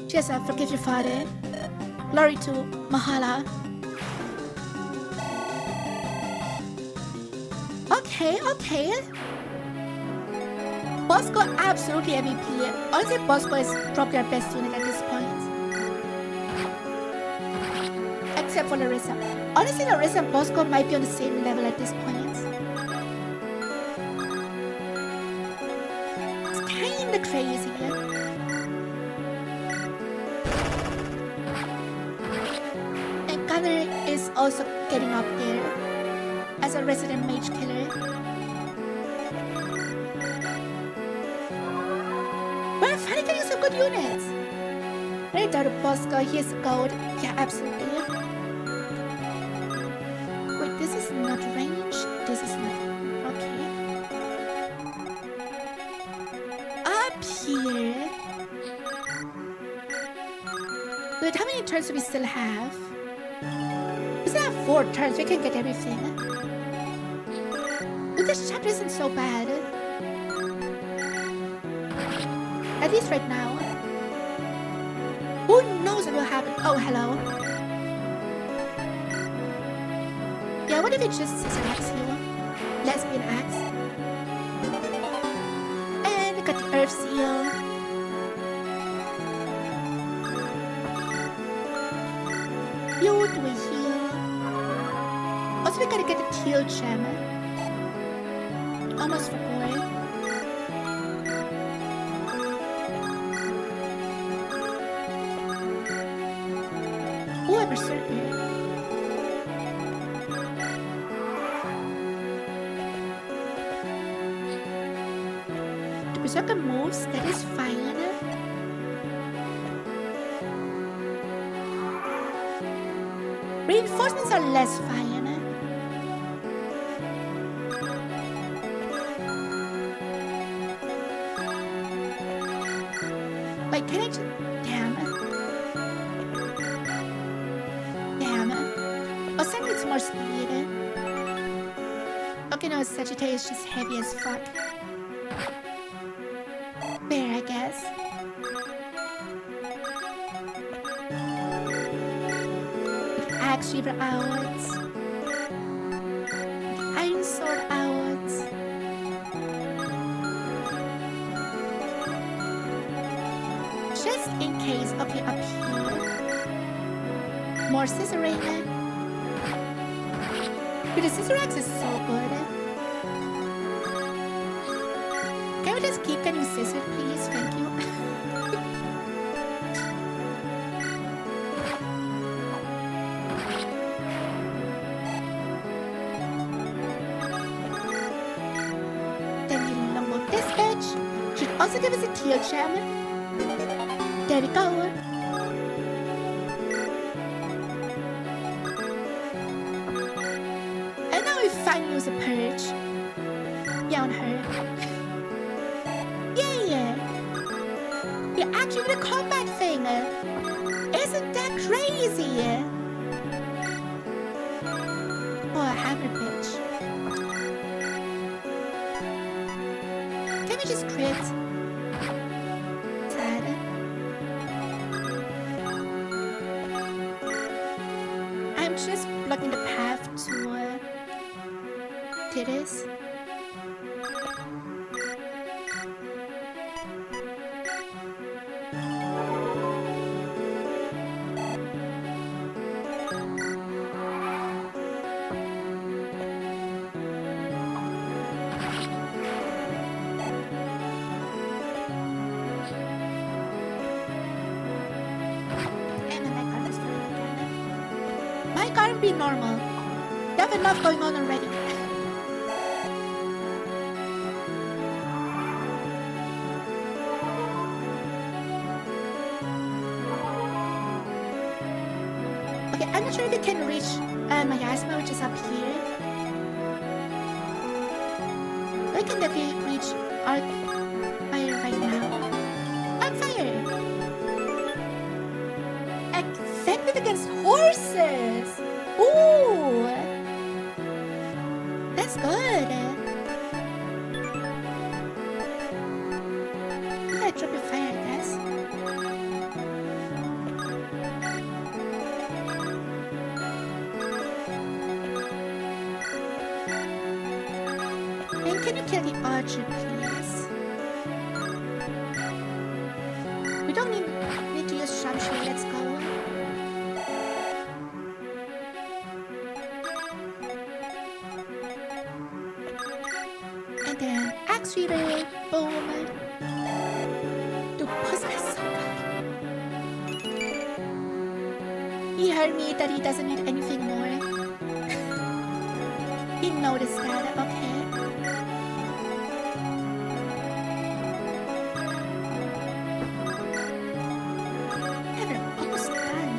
Jessa, forgive your father. Glory to Mahala. Okay. Bosco absolutely MVP. Honestly, Bosco is probably our best unit at this point. Except for Larissa. Honestly, Larissa and Bosco might be on the same level at this point. It's kinda crazy. And Gunner is also getting up there as a resident mage killer. We're finally getting some good units. Right down to Bosco, here's gold. Yeah, absolutely. Wait, this is not range. This is not. Okay. Up here. Wait, how many turns do we still have? We still have 4 turns. We can get everything. But this chapter isn't so bad. At least right now. Who knows what will happen? Oh, hello. Yeah, what if it just scissor axe you? Lesbian axe. And we got the earth seal. You do a heal. Also, we gotta get the teal gem. Almost forgot. Oh, a berserker. The berserker moves, that is fine. Reinforcements are less fine. Wait, can I just... Damn. Oh, Sun needs more speed. Okay, no, Sagittarius is just heavy as fuck. Bear, I guess. Axe Reaver out. Iron Sword out. Just in case. Okay, up here. More Scissoring. But the Scissor Axe is so good. Can we just keep getting scissored, please? Thank you. Then the Longbow Dispatch should also give us a teal gem. There we go. Finally use a purge. Yeah, on her. Yeah. You're actually in a combat thing. Isn't that crazy? Oh, a hammer bitch. Can we just crit? Sad. I'm just blocking the path to this. Be normal. They have enough going on already. Okay, I'm not sure if we can reach Miasma, which is up here. We can definitely reach Arc Fire right now. Arc Fire! Effective against horses! Ooh! That's good! I'm gonna drop your fire, I guess. And can you kill the archer, please? We don't need to use sharpshooter, let's go. And then axe reader, boom. To possess. He heard me that he doesn't need anything more. He noticed that, okay. Yeah, we're almost done.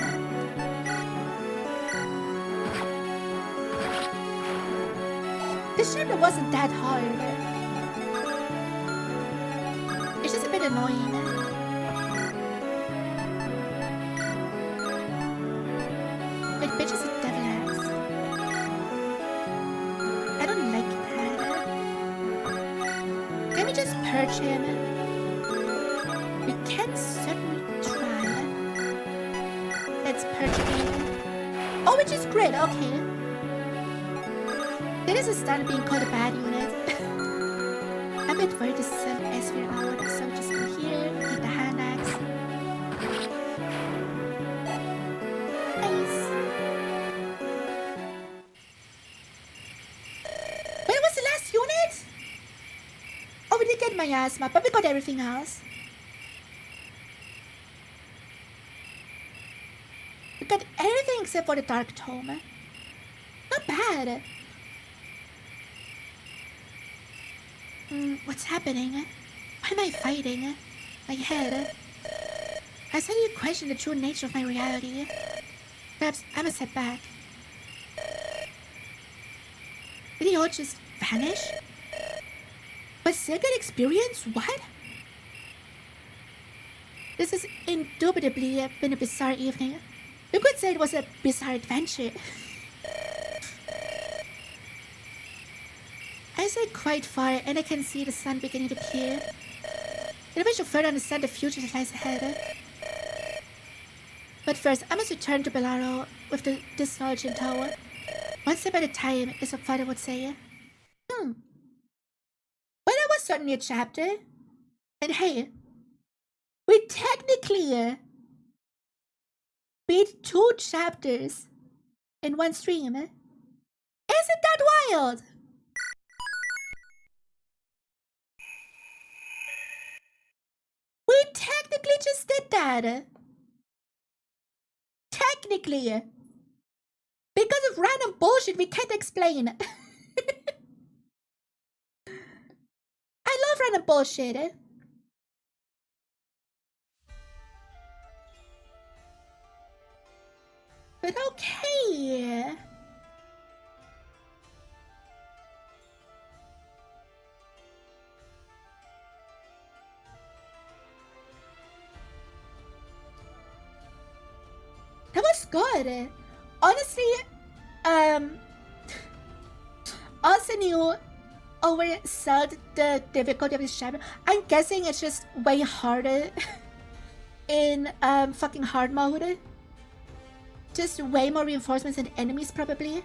This chapter wasn't that hard. It's just a bit annoying. Wait, bitch is a devil axe. I don't like that. Let me just purge him. We can certainly try. Let's purge him. Oh, which is great, okay. There is a start being called a bad unit. I'm a bit worried to send S-Sphere out, so just go here, take the hand axe. Nice. Where was the last unit? Oh, we did get Miasma, but we got everything else. We got everything except for the Dark Tome. Not bad. What's happening? Why am I fighting? My head. I suddenly question the true nature of my reality. Perhaps I'm a setback. Did he all just vanish? But still get experience? What? This has indubitably been a bizarre evening. You could say it was a bizarre adventure. I say quite far, and I can see the sun beginning to appear. It wish to further understand the future that lies ahead. But first, I must return to Bellaro with this knowledge in tow. One step at a time, is what father would say. Well, that was certainly a chapter. And hey, we technically beat 2 chapters in one stream. Isn't that wild? We technically just did that. Technically. Because of random bullshit we can't explain. I love random bullshit. But okay. That was good. Honestly, also knew oversold the difficulty of this chapter. I'm guessing it's just way harder in fucking hard mode. just way more reinforcements and enemies probably.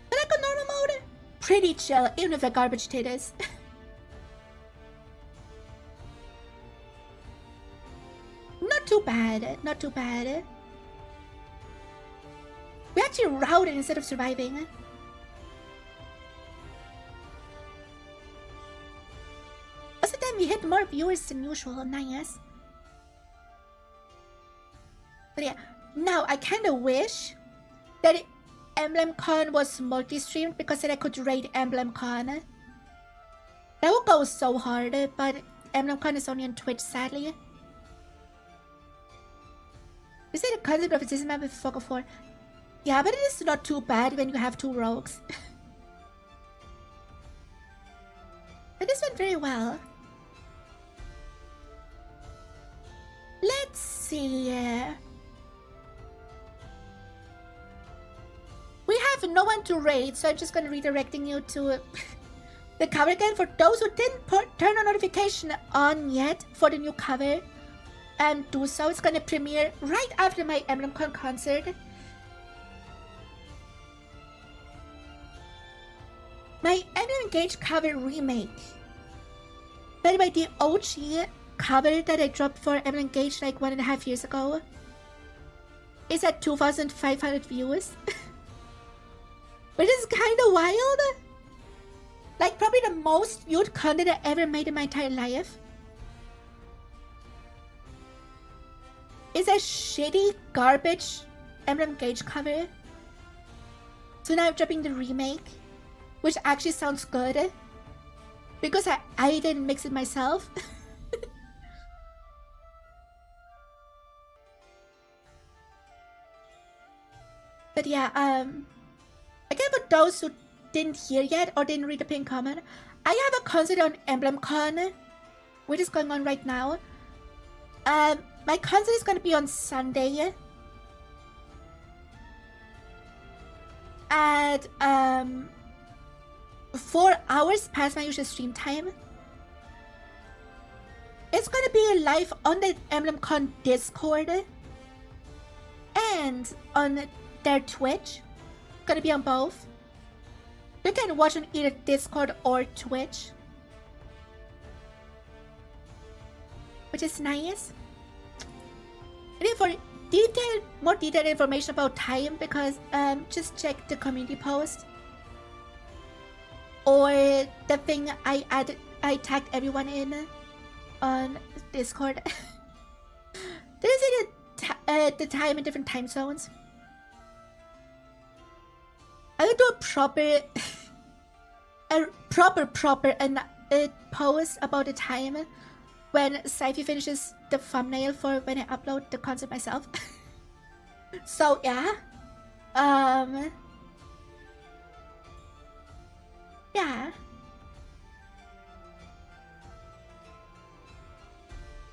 But like a normal mode, pretty chill, even if the garbage it is. Not too bad, not too bad. We actually routed instead of surviving. Also then we hit more viewers than usual, nice. But yeah, now I kinda wish that EmblemCon was multi-streamed because then I could raid EmblemCon. That would go so hard, but EmblemCon is only on Twitch sadly. Is it a concept of a system map with Focus 4? Yeah, but it is not too bad when you have 2 rogues. But this went very well. Let's see. We have no one to raid, so I'm just gonna redirecting you to the cover again. For those who didn't turn on notification on yet for the new cover, and do so. It's gonna premiere right after my EmblemCon concert. My Emblem Engage cover remake. By the way, the OG cover that I dropped for Emblem Engage like 1.5 years ago is at 2,500 views. Which is kinda wild. Like probably the most viewed content I ever made in my entire life. It's a shitty garbage Emblem Engage cover. So now I'm dropping the remake, which actually sounds good. Because I didn't mix it myself. But yeah, again for those who didn't hear yet or didn't read the pin comment, I have a concert on EmblemCon, which is going on right now. My concert is gonna be on Sunday at 4 hours past my usual stream time. It's gonna be live on the EmblemCon Discord and on their Twitch. Gonna be on both. You can watch on either Discord or Twitch, which is nice. And then for more detailed information about time, because just check the community post or the thing I tagged everyone in on Discord. There's the time in different time zones. I will do a proper post about the time when 𝗟cie finishes the thumbnail for when I upload the concert myself. So yeah. Yeah.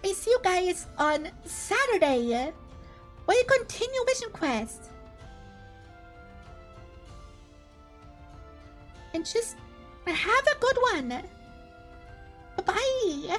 I see you guys on Saturday where you continue Mission Quest. And just have a good one. Bye-bye.